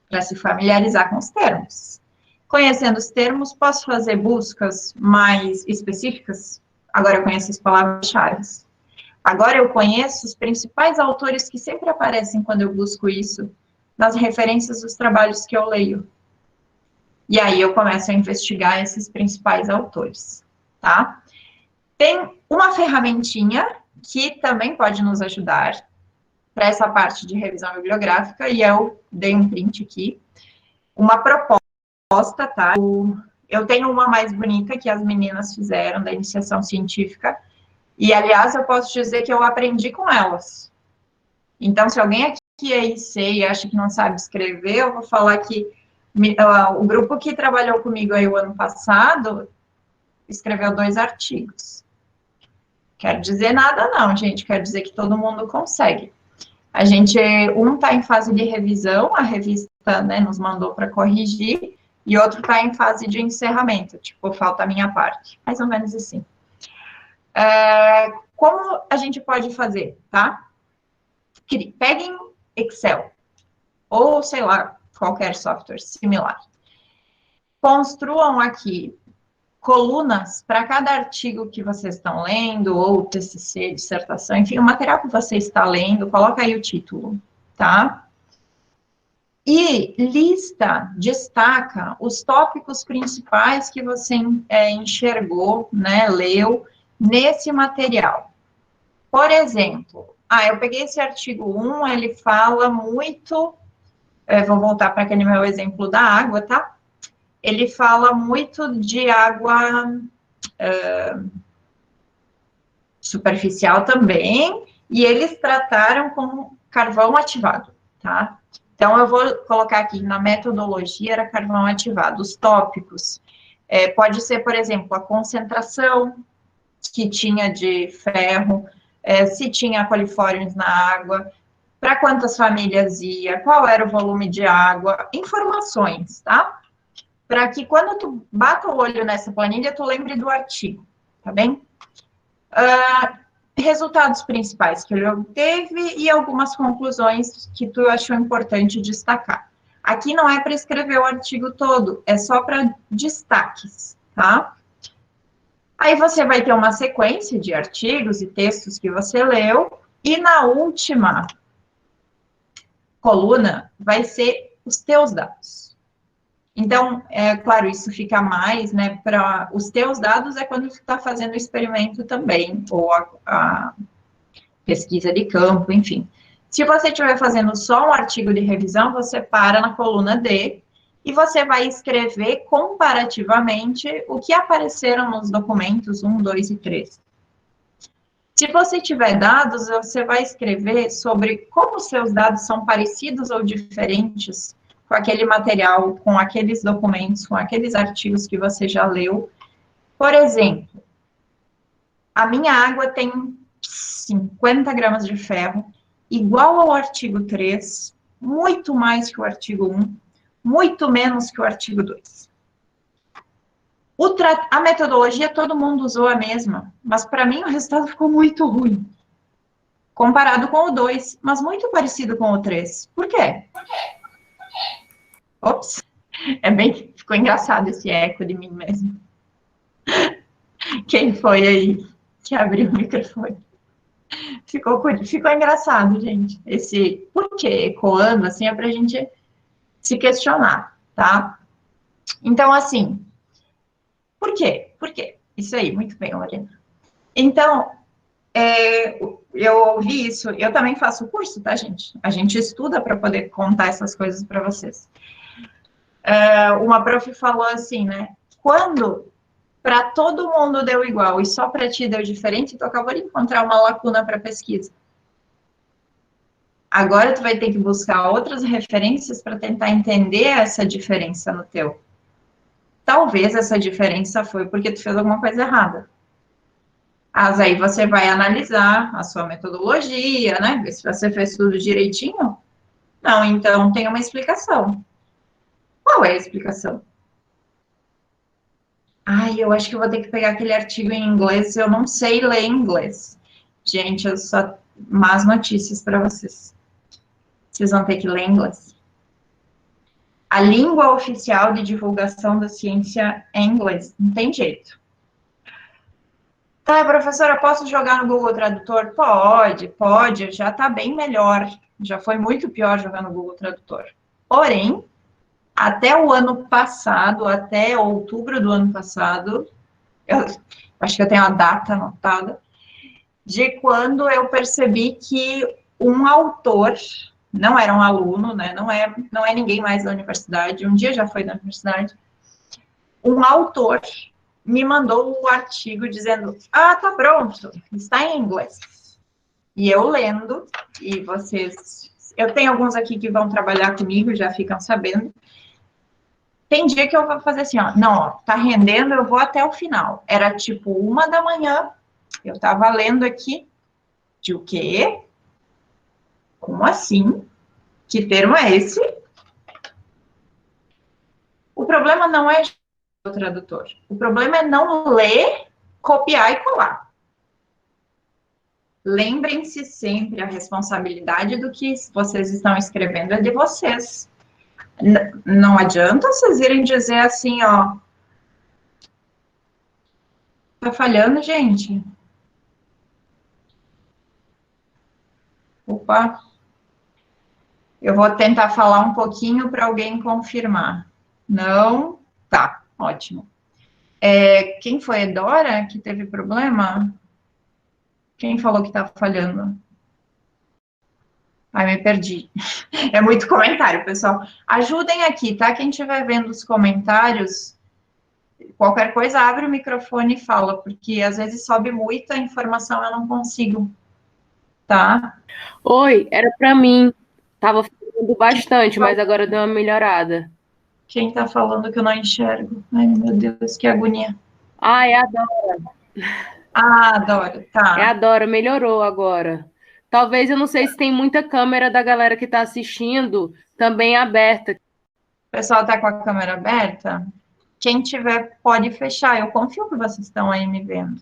Para se familiarizar com os termos. Conhecendo os termos, posso fazer buscas mais específicas? Agora eu conheço as palavras-chave. Agora eu conheço os principais autores que sempre aparecem quando eu busco isso, nas referências dos trabalhos que eu leio. E aí eu começo a investigar esses principais autores, tá? Tem uma ferramentinha que também pode nos ajudar para essa parte de revisão bibliográfica, e eu dei um print aqui, uma proposta, tá? Eu tenho uma mais bonita que as meninas fizeram, da iniciação científica, e, aliás, eu posso dizer que eu aprendi com elas. Então, se alguém aqui é IC e acha que não sabe escrever, eu vou falar que o grupo que trabalhou comigo aí o ano passado escreveu 2 artigos. Quero dizer nada não, gente, quero dizer que todo mundo consegue. Um está em fase de revisão, a revista, né, nos mandou para corrigir, e outro está em fase de encerramento, tipo, falta a minha parte, mais ou menos assim. Como a gente pode fazer, tá? Peguem Excel, ou, sei lá, qualquer software similar. Construam aqui colunas para cada artigo que vocês estão lendo, ou TCC, dissertação, enfim, o material que você está lendo, coloca aí o título, tá? E destaca os tópicos principais que você enxergou, né, leu, nesse material. Por exemplo, eu peguei esse artigo 1, ele fala muito, vou voltar para aquele meu exemplo da água, tá? Ele fala muito de água superficial também, e eles trataram como carvão ativado, tá? Então, eu vou colocar aqui, na metodologia era carvão ativado. Os tópicos, pode ser, por exemplo, a concentração que tinha de ferro, se tinha coliformes na água, para quantas famílias ia, qual era o volume de água, informações, tá? Para que quando tu bata o olho nessa planilha, tu lembre do artigo, tá bem? Resultados principais que ele obteve e algumas conclusões que tu achou importante destacar. Aqui não é para escrever o artigo todo, é só para destaques, tá? Aí você vai ter uma sequência de artigos e textos que você leu, e na última coluna vai ser os teus dados. Então, claro, isso fica mais, né, para os teus dados é quando você está fazendo o experimento também, ou a pesquisa de campo, enfim. Se você estiver fazendo só um artigo de revisão, você para na coluna D e você vai escrever comparativamente o que apareceram nos documentos 1, 2 e 3. Se você tiver dados, você vai escrever sobre como seus dados são parecidos ou diferentes com aquele material, com aqueles documentos, com aqueles artigos que você já leu. Por exemplo, a minha água tem 50 gramas de ferro, igual ao artigo 3, muito mais que o artigo 1, muito menos que o artigo 2. A metodologia todo mundo usou a mesma, mas para mim o resultado ficou muito ruim. Comparado com o 2, mas muito parecido com o 3. Por quê? Ops, ficou engraçado esse eco de mim mesmo. Quem foi aí que abriu o microfone? Ficou engraçado, gente. Esse porquê ecoando, assim, é pra gente se questionar, tá? Então, assim, por quê? Por quê? Isso aí, muito bem, Lorena. Então, eu ouvi isso, eu também faço curso, tá, gente? A gente estuda para poder contar essas coisas para vocês. Uma prof falou assim, né? Quando para todo mundo deu igual e só para ti deu diferente, tu acabou de encontrar uma lacuna para pesquisa. Agora tu vai ter que buscar outras referências para tentar entender essa diferença no teu. Talvez essa diferença foi porque tu fez alguma coisa errada. Mas aí você vai analisar a sua metodologia, né? Ver se você fez tudo direitinho. Não, então tem uma explicação. Qual é a explicação? Ai, eu acho que eu vou ter que pegar aquele artigo em inglês, eu não sei ler inglês. Gente, eu só más notícias para vocês. Vocês vão ter que ler inglês. A língua oficial de divulgação da ciência é inglês, não tem jeito. Tá, professora, posso jogar no Google Tradutor? Pode, já está bem melhor. Já foi muito pior jogar no Google Tradutor. Porém, até o ano passado, até outubro do ano passado, eu acho que eu tenho a data anotada, de quando eu percebi que um autor, não era um aluno, né, não é ninguém mais da universidade, um dia já foi da universidade, um autor me mandou um artigo dizendo, tá pronto, está em inglês. E eu lendo, e vocês, eu tenho alguns aqui que vão trabalhar comigo, já ficam sabendo. Tem dia que eu vou fazer assim, ó, não, ó, tá rendendo, eu vou até o final. Era tipo 1h, eu tava lendo aqui, de o quê? Como assim? Que termo é esse? O problema não é o tradutor. O problema é não ler, copiar e colar. Lembrem-se sempre, a responsabilidade do que vocês estão escrevendo é de vocês. Não adianta vocês irem dizer assim, ó. Tá falhando, gente? Opa. Eu vou tentar falar um pouquinho para alguém confirmar. Não? Tá, ótimo. Quem foi? A Dora que teve problema? Quem falou que tá falhando? Ai, me perdi. É muito comentário, pessoal. Ajudem aqui, tá? Quem estiver vendo os comentários, qualquer coisa, abre o microfone e fala, porque às vezes sobe muita informação, eu não consigo tá? Oi, era pra mim. Tava falando bastante, mas agora deu uma melhorada. Quem tá falando que eu não enxergo? Ai, meu Deus, que agonia. Ah, é a Dora. Ah, adoro, É a tá. Dora, melhorou agora. Talvez eu não sei se tem muita câmera da galera que tá assistindo também aberta. O pessoal tá com a câmera aberta? Quem tiver, pode fechar. Eu confio que vocês estão aí me vendo.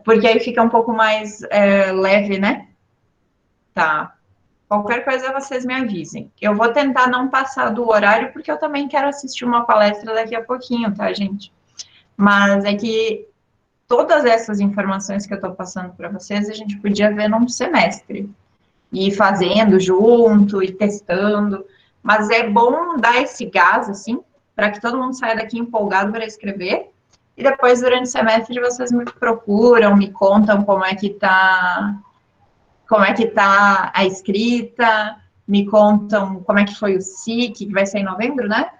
Porque aí fica um pouco mais leve, né? Tá. Qualquer coisa vocês me avisem. Eu vou tentar não passar do horário, porque eu também quero assistir uma palestra daqui a pouquinho, tá, gente? Mas é que todas essas informações que eu estou passando para vocês, a gente podia ver num semestre. E ir fazendo junto, e testando. Mas é bom dar esse gás, assim, para que todo mundo saia daqui empolgado para escrever. E depois, durante o semestre, vocês me procuram, me contam como é que tá a escrita, me contam como é que foi o SIC, que vai ser em novembro, né?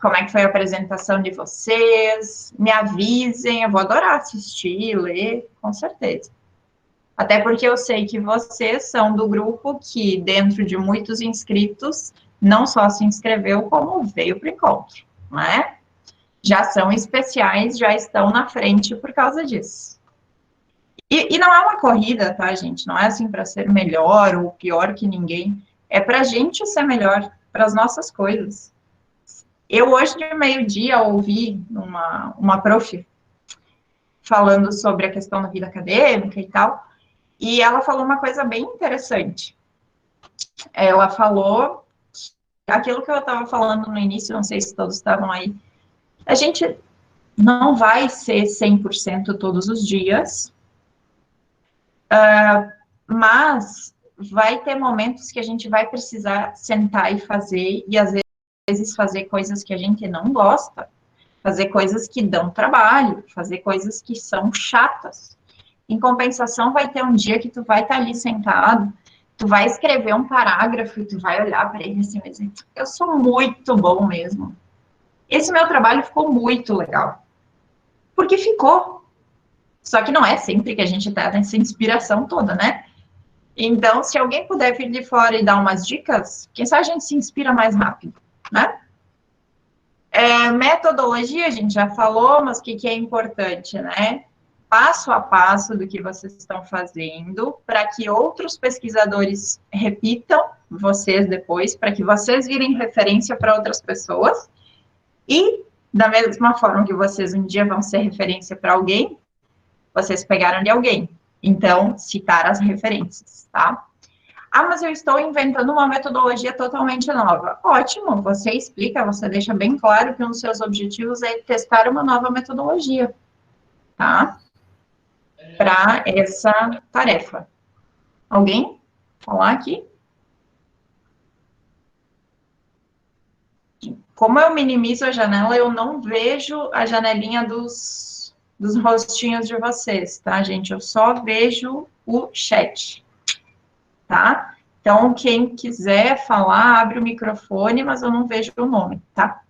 Como é que foi a apresentação de vocês, me avisem, eu vou adorar assistir, ler, com certeza. Até porque eu sei que vocês são do grupo que, dentro de muitos inscritos, não só se inscreveu, como veio para o encontro, né? Já são especiais, já estão na frente por causa disso. E não é uma corrida, tá, gente? Não é assim para ser melhor ou pior que ninguém. É para a gente ser melhor, para as nossas coisas. Eu, hoje, de meio-dia, ouvi uma prof falando sobre a questão da vida acadêmica e tal, e ela falou uma coisa bem interessante. Ela falou aquilo que eu estava falando no início, não sei se todos estavam aí. A gente não vai ser 100% todos os dias, mas vai ter momentos que a gente vai precisar sentar e fazer, e às vezes fazer coisas que a gente não gosta, fazer coisas que dão trabalho, fazer coisas que são chatas. Em compensação, vai ter um dia que tu vai estar ali sentado, tu vai escrever um parágrafo e tu vai olhar para ele assim e dizer, eu sou muito bom mesmo. Esse meu trabalho ficou muito legal. Porque ficou. Só que não é sempre que a gente tá nessa inspiração toda, né? Então, se alguém puder vir de fora e dar umas dicas, quem sabe a gente se inspira mais rápido, né? Metodologia, a gente já falou, mas o que é importante, né? Passo a passo do que vocês estão fazendo, para que outros pesquisadores repitam vocês depois, para que vocês virem referência para outras pessoas, e da mesma forma que vocês um dia vão ser referência para alguém, vocês pegaram de alguém. Então, citar as referências, tá? Ah, mas eu estou inventando uma metodologia totalmente nova. Ótimo, você explica, você deixa bem claro que um dos seus objetivos é testar uma nova metodologia, tá? Para essa tarefa. Alguém falar aqui? Como eu minimizo a janela, eu não vejo a janelinha dos rostinhos de vocês, tá, gente? Eu só vejo o chat, tá? Então, quem quiser falar, abre o microfone, mas eu não vejo o nome, tá?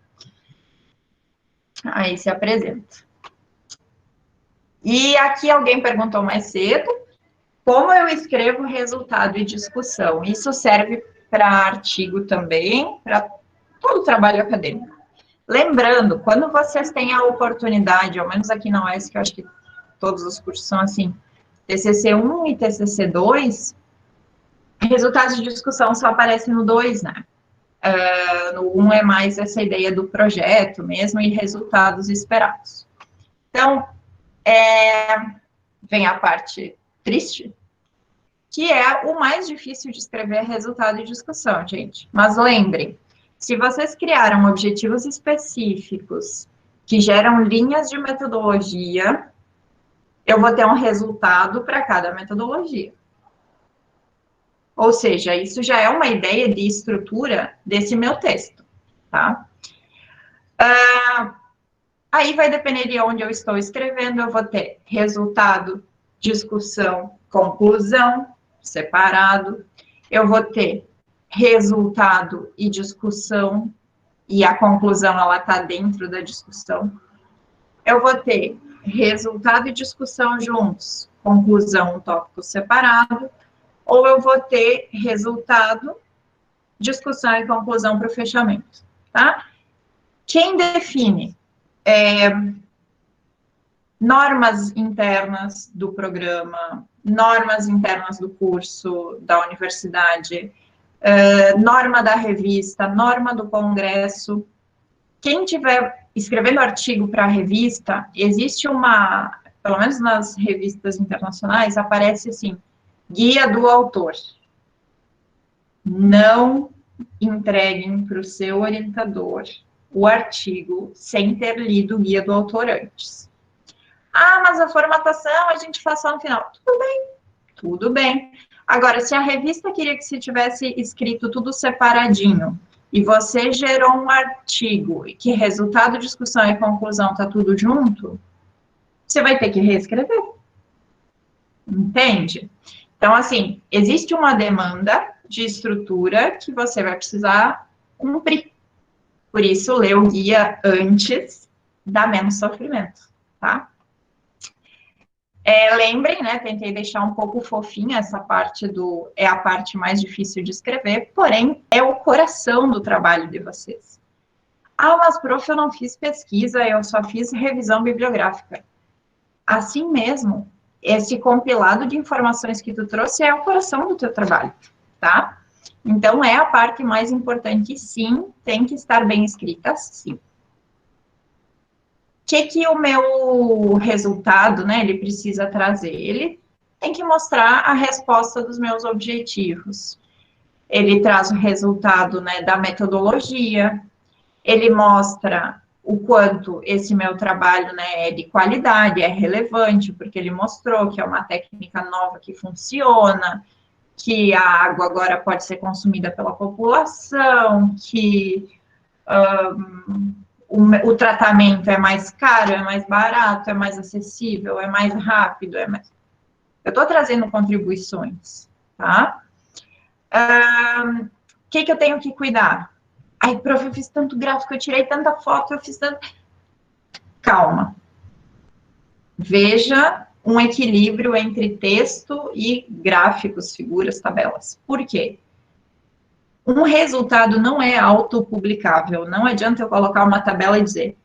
Aí se apresenta. E aqui alguém perguntou mais cedo, como eu escrevo resultado e discussão? Isso serve para artigo também, para todo trabalho acadêmico. Lembrando, quando vocês têm a oportunidade, ao menos aqui na UES, que eu acho que todos os cursos são assim, TCC1 e TCC2, resultados de discussão só aparecem no 2, né? No 1 é mais essa ideia do projeto mesmo e resultados esperados. Então, vem a parte triste, que é o mais difícil de escrever resultado e discussão, gente. Mas lembrem, se vocês criaram objetivos específicos que geram linhas de metodologia, eu vou ter um resultado para cada metodologia. Ou seja, isso já é uma ideia de estrutura desse meu texto, tá? Aí vai depender de onde eu estou escrevendo, eu vou ter resultado, discussão, conclusão, separado. Eu vou ter resultado e discussão, e a conclusão, ela está dentro da discussão. Eu vou ter resultado e discussão juntos, conclusão, um tópico separado, ou eu vou ter resultado, discussão e conclusão para o fechamento, tá? Quem define normas internas do programa, normas internas do curso, da universidade, norma da revista, norma do congresso. Quem tiver escrevendo artigo para a revista, existe uma, pelo menos nas revistas internacionais, aparece assim, guia do autor. Não entreguem para o seu orientador o artigo sem ter lido o guia do autor antes. Ah, mas a formatação a gente faz só no final. Tudo bem, tudo bem. Agora, se a revista queria que se tivesse escrito tudo separadinho, e você gerou um artigo, e que resultado, discussão e conclusão está tudo junto, você vai ter que reescrever. Entende? Então, assim, existe uma demanda de estrutura que você vai precisar cumprir. Por isso, lê o guia antes, dá menos sofrimento, tá? Lembrem, né, tentei deixar um pouco fofinha essa parte é a parte mais difícil de escrever, porém, é o coração do trabalho de vocês. Ah, mas, prof, eu não fiz pesquisa, eu só fiz revisão bibliográfica. Assim mesmo, esse compilado de informações que tu trouxe é o coração do teu trabalho, tá? Então, é a parte mais importante, sim, tem que estar bem escrita, sim. O que o meu resultado, né, ele precisa trazer? Ele tem que mostrar a resposta dos meus objetivos. Ele traz o resultado, né, da metodologia, ele mostra o quanto esse meu trabalho, né, é de qualidade, é relevante, porque ele mostrou que é uma técnica nova que funciona, que a água agora pode ser consumida pela população, que o tratamento é mais caro, é mais barato, é mais acessível, é mais rápido, Eu estou trazendo contribuições, tá? O que eu tenho que cuidar? Ai, prof, eu fiz tanto gráfico, eu tirei tanta foto, eu fiz tanto... Calma. Veja um equilíbrio entre texto e gráficos, figuras, tabelas. Por quê? Um resultado não é autopublicável. Não adianta eu colocar uma tabela e dizer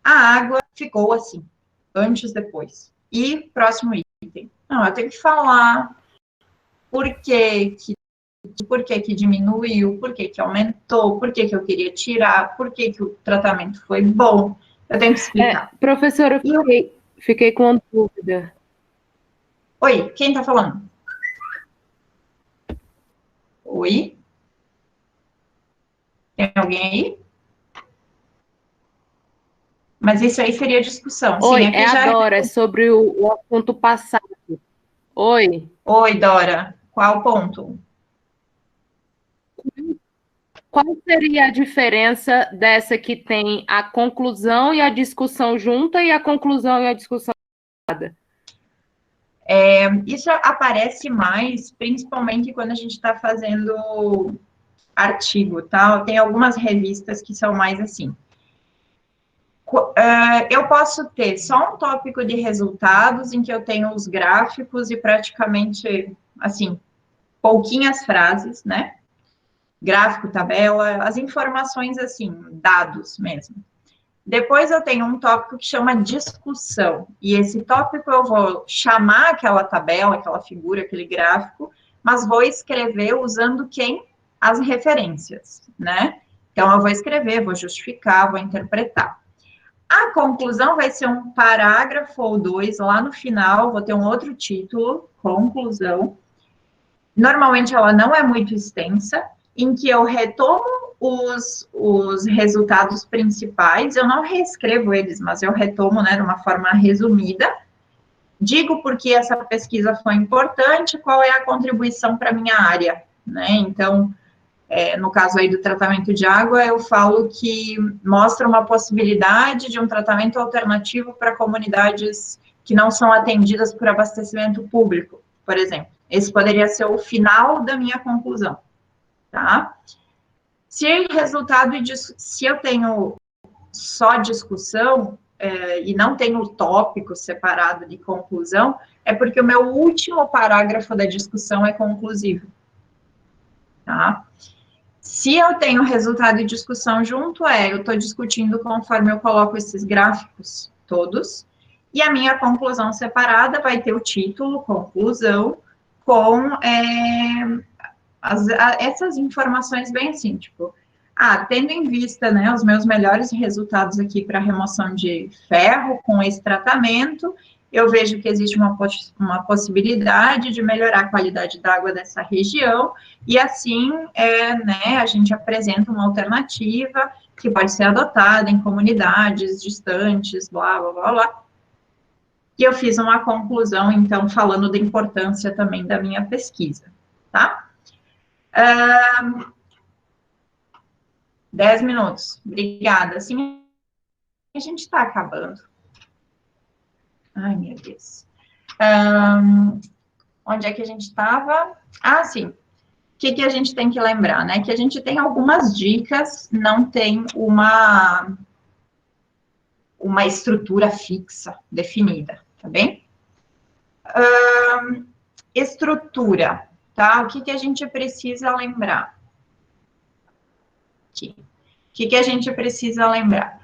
a água ficou assim, antes, depois. E próximo item. Não, eu tenho que falar por que diminuiu, por que aumentou, por que eu queria tirar, por que o tratamento foi bom. Eu tenho que explicar. Professora, fiquei com uma dúvida. Oi, quem está falando? Oi? Tem alguém aí? Mas isso aí seria discussão. Oi, sim, é a Dora, é sobre o assunto passado. Oi. Oi, Dora. Qual o ponto? Qual seria a diferença dessa que tem a conclusão e a discussão junta e a conclusão e a discussão separada? Isso aparece mais, principalmente quando a gente está fazendo artigo, tá? Tem algumas revistas que são mais assim. Eu posso ter só um tópico de resultados em que eu tenho os gráficos e praticamente, assim, pouquinhas frases, né? Gráfico, tabela, as informações, assim, dados mesmo. Depois eu tenho um tópico que chama discussão, e esse tópico eu vou chamar aquela tabela, aquela figura, aquele gráfico, mas vou escrever usando quem? As referências, né? Então, eu vou escrever, vou justificar, vou interpretar. A conclusão vai ser um parágrafo ou dois, lá no final, vou ter um outro título, conclusão. Normalmente, ela não é muito extensa, em que eu retomo os resultados principais, eu não reescrevo eles, mas eu retomo, né, de uma forma resumida, digo por que essa pesquisa foi importante, qual é a contribuição para a minha área, né, então, no caso aí do tratamento de água, eu falo que mostra uma possibilidade de um tratamento alternativo para comunidades que não são atendidas por abastecimento público, por exemplo. Esse poderia ser o final da minha conclusão, tá? Se eu tenho só discussão, e não tem o tópico separado de conclusão, é porque o meu último parágrafo da discussão é conclusivo, tá? Se eu tenho resultado e discussão junto, eu estou discutindo conforme eu coloco esses gráficos todos, e a minha conclusão separada vai ter o título, conclusão, com essas informações bem assim, tipo, tendo em vista, né, os meus melhores resultados aqui para remoção de ferro com esse tratamento, eu vejo que existe uma possibilidade de melhorar a qualidade da água dessa região, e assim, né, a gente apresenta uma alternativa que pode ser adotada em comunidades distantes, blá, blá, blá, blá. E eu fiz uma conclusão, então, falando da importância também da minha pesquisa, tá? 10 minutos, obrigada. Assim, a gente está acabando. Ai, meu Deus. Onde é que a gente estava? Sim. O que a gente tem que lembrar, né? Que a gente tem algumas dicas, não tem uma estrutura fixa, definida, tá bem? Estrutura, tá? O que a gente precisa lembrar? Aqui. O que a gente precisa lembrar?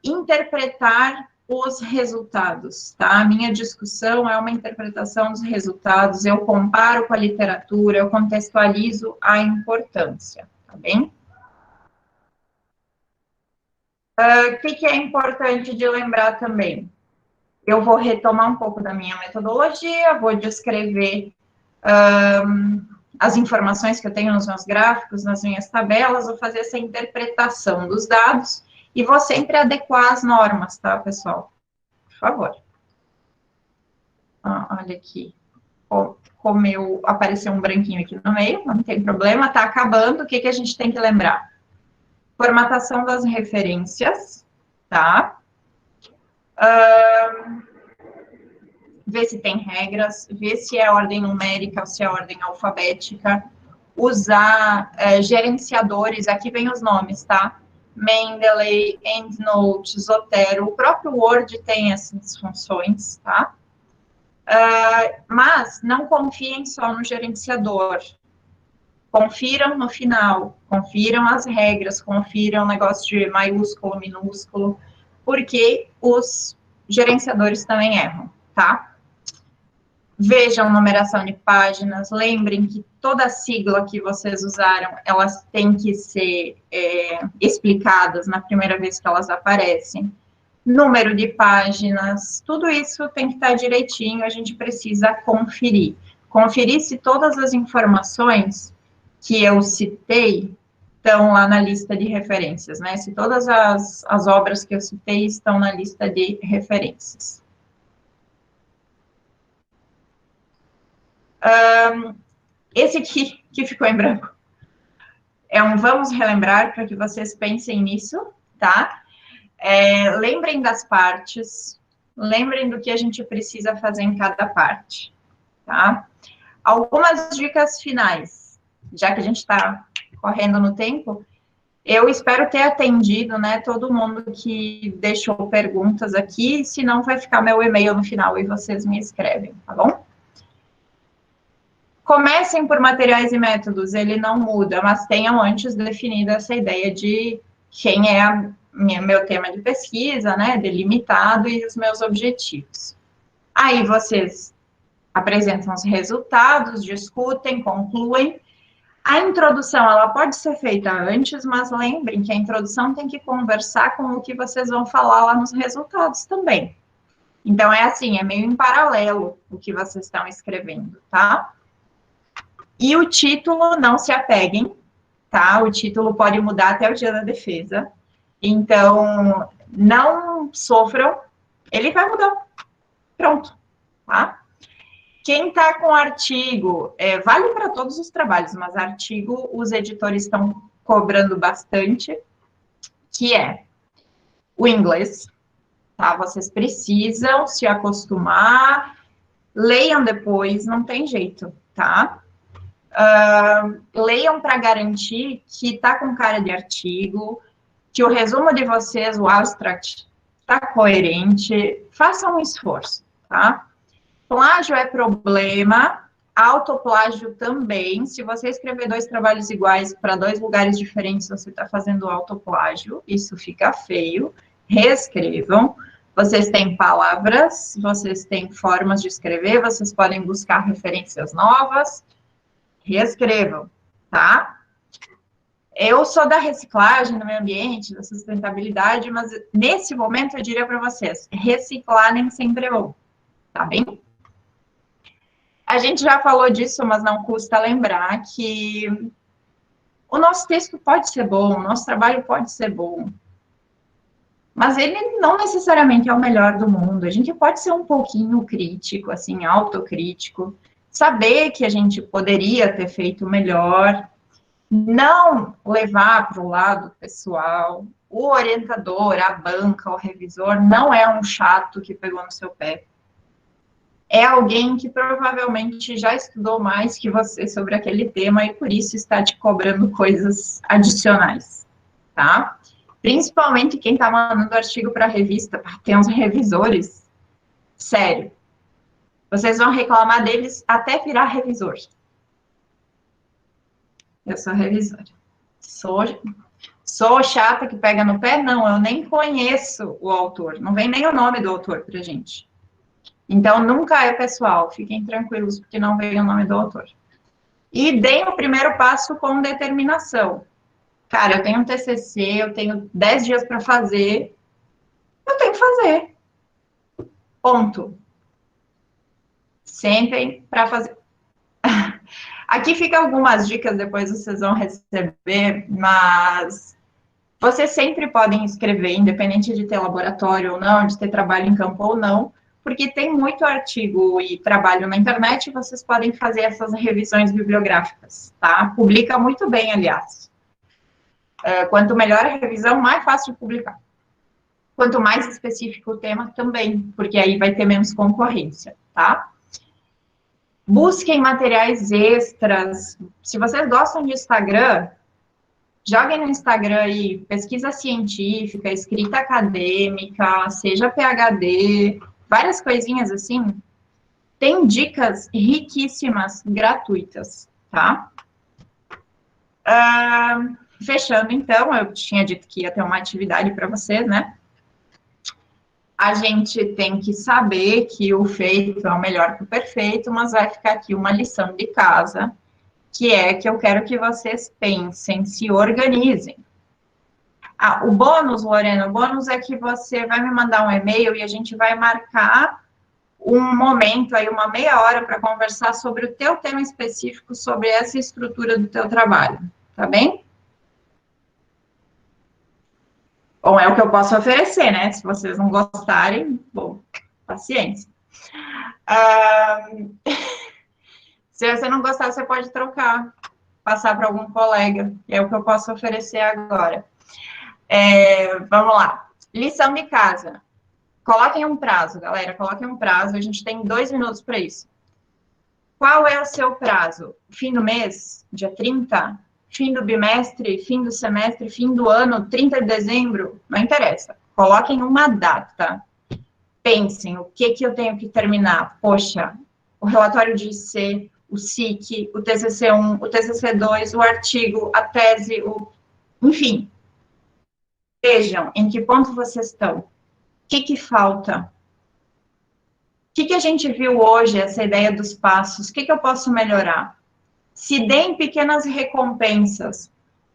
Interpretar os resultados, tá? A minha discussão é uma interpretação dos resultados, eu comparo com a literatura, eu contextualizo a importância, tá bem? O que é importante de lembrar também? Eu vou retomar um pouco da minha metodologia, vou descrever as informações que eu tenho nos meus gráficos, nas minhas tabelas, vou fazer essa interpretação dos dados e vou sempre adequar as normas, tá, pessoal? Por favor. Olha aqui. Apareceu um branquinho aqui no meio, não tem problema, tá acabando. O que a gente tem que lembrar? Formatação das referências, tá? Ver se tem regras, ver se é ordem numérica ou se é ordem alfabética, usar gerenciadores, aqui vem os nomes, tá? Mendeley, EndNote, Zotero, o próprio Word tem essas funções, tá? Mas não confiem só no gerenciador. Confiram no final, confiram as regras, confiram o negócio de maiúsculo, minúsculo, porque os gerenciadores também erram, tá? Vejam numeração de páginas, lembrem que toda sigla que vocês usaram, elas têm que ser explicadas na primeira vez que elas aparecem. Número de páginas, tudo isso tem que estar direitinho, a gente precisa conferir. Conferir se todas as informações que eu citei estão lá na lista de referências, né? Se todas as obras que eu citei estão na lista de referências. Esse aqui, que ficou em branco, é um vamos relembrar para que vocês pensem nisso, tá? Lembrem das partes, lembrem do que a gente precisa fazer em cada parte, tá? Algumas dicas finais, já que a gente está correndo no tempo, eu espero ter atendido, né, todo mundo que deixou perguntas aqui, senão vai ficar meu e-mail no final e vocês me escrevem, tá bom? Comecem por materiais e métodos, ele não muda, mas tenham antes definida essa ideia de quem é meu tema de pesquisa, né, delimitado e os meus objetivos. Aí vocês apresentam os resultados, discutem, concluem. A introdução, ela pode ser feita antes, mas lembrem que a introdução tem que conversar com o que vocês vão falar lá nos resultados também. Então, é assim, é meio em paralelo o que vocês estão escrevendo, tá? E o título, não se apeguem, tá? O título pode mudar até o dia da defesa. Então, não sofram, ele vai mudar. Pronto, tá? Quem está com artigo, vale para todos os trabalhos, mas artigo os editores estão cobrando bastante, que é o inglês, tá? Vocês precisam se acostumar, leiam depois, não tem jeito, tá? Leiam para garantir que está com cara de artigo, que o resumo de vocês, o abstract, está coerente, façam um esforço, tá? Plágio é problema, autoplágio também. Se você escrever 2 trabalhos iguais para 2 lugares diferentes, você está fazendo autoplágio, isso fica feio. Reescrevam. Vocês têm palavras, vocês têm formas de escrever, vocês podem buscar referências novas. Reescrevam, tá? Eu sou da reciclagem, do meio ambiente, da sustentabilidade, mas nesse momento eu diria para vocês, reciclar nem sempre é bom, tá bem? A gente já falou disso, mas não custa lembrar que o nosso texto pode ser bom, o nosso trabalho pode ser bom, mas ele não necessariamente é o melhor do mundo. A gente pode ser um pouquinho crítico, assim, autocrítico, saber que a gente poderia ter feito melhor, não levar para o lado pessoal. O orientador, a banca, o revisor não é um chato que pegou no seu pé. É alguém que provavelmente já estudou mais que você sobre aquele tema e por isso está te cobrando coisas adicionais, tá? Principalmente quem está mandando artigo para a revista, tem uns revisores, sério. Vocês vão reclamar deles até virar revisor. Eu sou revisora. Sou chata que pega no pé? Não, eu nem conheço o autor. Não vem nem o nome do autor para gente. Então, nunca é pessoal. Fiquem tranquilos, porque não vem o nome do autor. E deem o primeiro passo com determinação. Cara, eu tenho um TCC, eu tenho 10 dias para fazer. Eu tenho que fazer. Ponto. Sentem para fazer. Aqui fica algumas dicas, depois vocês vão receber, mas vocês sempre podem escrever, independente de ter laboratório ou não, de ter trabalho em campo ou não, porque tem muito artigo e trabalho na internet e vocês podem fazer essas revisões bibliográficas, tá? Publica muito bem, aliás. Quanto melhor a revisão, mais fácil de publicar. Quanto mais específico o tema, também, porque aí vai ter menos concorrência, tá? Busquem materiais extras. Se vocês gostam de Instagram, joguem no Instagram aí pesquisa científica, escrita acadêmica, seja PhD, várias coisinhas assim. Tem dicas riquíssimas, gratuitas, tá? Fechando, então, eu tinha dito que ia ter uma atividade para vocês, né? A gente tem que saber que o feito é o melhor que o perfeito, mas vai ficar aqui uma lição de casa, que é que eu quero que vocês pensem, se organizem. O bônus, Lorena, o bônus é que você vai me mandar um e-mail e a gente vai marcar um momento, aí uma meia hora para conversar sobre o teu tema específico, sobre essa estrutura do teu trabalho, tá bem? Bom, é o que eu posso oferecer, né? Se vocês não gostarem, bom, paciência. Se você não gostar, você pode trocar, passar para algum colega, é o que eu posso oferecer agora. Vamos lá. Lição de casa. Coloquem um prazo, galera, coloquem um prazo, a gente tem 2 minutos para isso. Qual é o seu prazo? Fim do mês? Dia 30? Fim do bimestre, fim do semestre, fim do ano, 30 de dezembro, não interessa. Coloquem uma data. Pensem, o que eu tenho que terminar? Poxa, o relatório de IC, o SIC, o TCC1, o TCC2, o artigo, a tese, enfim. Vejam em que ponto vocês estão. O que falta? O que a gente viu hoje, essa ideia dos passos? O que eu posso melhorar? Se deem pequenas recompensas.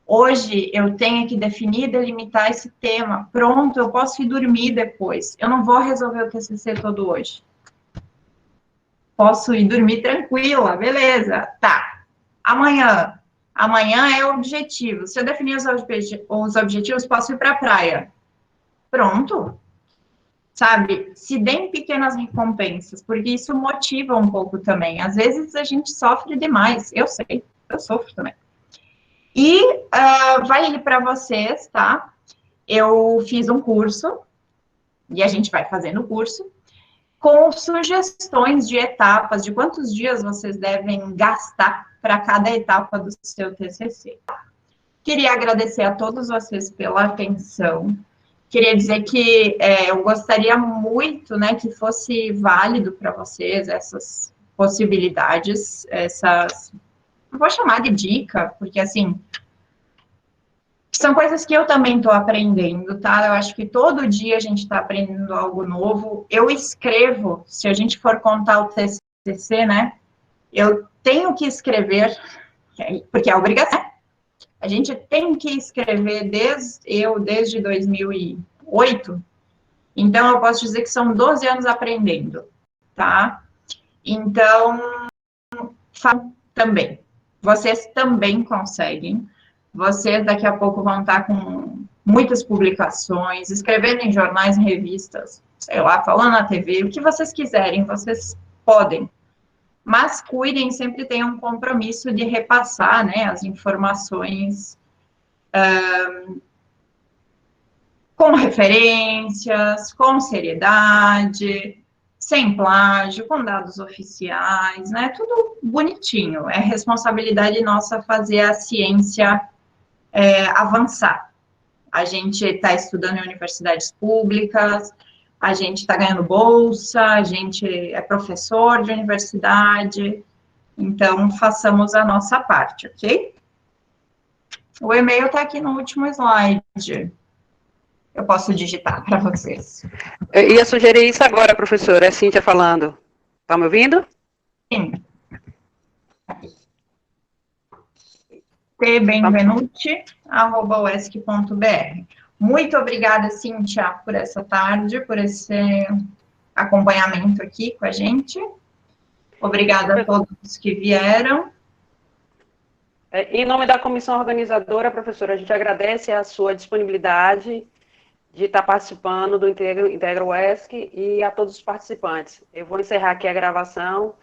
Hoje eu tenho que definir e delimitar esse tema. Pronto, eu posso ir dormir depois. Eu não vou resolver o TCC todo hoje. Posso ir dormir tranquila, beleza. Tá. Amanhã é o objetivo. Se eu definir os objetivos, posso ir para a praia. Pronto. Sabe? Se deem pequenas recompensas, porque isso motiva um pouco também. Às vezes a gente sofre demais. Eu sei, eu sofro também. E vai para vocês, tá? Eu fiz um curso, e a gente vai fazendo o curso, com sugestões de etapas, de quantos dias vocês devem gastar para cada etapa do seu TCC. O Queria agradecer a todos vocês pela atenção. Queria dizer que eu gostaria muito, né, que fosse válido para vocês essas possibilidades, essas, eu vou chamar de dica, porque, assim, são coisas que eu também estou aprendendo, tá? Eu acho que todo dia a gente está aprendendo algo novo. Eu escrevo, se a gente for contar o TCC, né, eu tenho que escrever, porque é obrigação. A gente tem que escrever desde 2008, então eu posso dizer que são 12 anos aprendendo, tá? Então, também. Vocês também conseguem. Vocês daqui a pouco vão estar com muitas publicações, escrevendo em jornais e revistas, sei lá, falando na TV, o que vocês quiserem, vocês podem. Mas cuidem, sempre tenham um compromisso de repassar, né, as informações com referências, com seriedade, sem plágio, com dados oficiais, né, tudo bonitinho. É responsabilidade nossa fazer a ciência avançar. A gente está estudando em universidades públicas, a gente está ganhando bolsa, a gente é professor de universidade, então façamos a nossa parte, ok? O e-mail está aqui no último slide. Eu posso digitar para vocês. Eu ia sugerir isso agora, professora, é Cíntia falando. Está me ouvindo? Sim. tbenvenuti@uesc.br. Muito obrigada, Cíntia, por essa tarde, por esse acompanhamento aqui com a gente. Obrigada a todos que vieram. Em nome da comissão organizadora, professora, a gente agradece a sua disponibilidade de estar participando do Integra UESC e a todos os participantes. Eu vou encerrar aqui a gravação.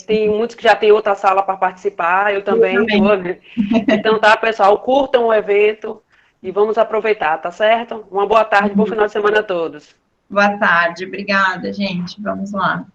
Tem muitos que já têm outra sala para participar, eu também vou, né? Então, tá, pessoal, curtam o evento e vamos aproveitar, tá certo? Uma boa tarde, bom final de semana a todos. Boa tarde, obrigada, gente. Vamos lá.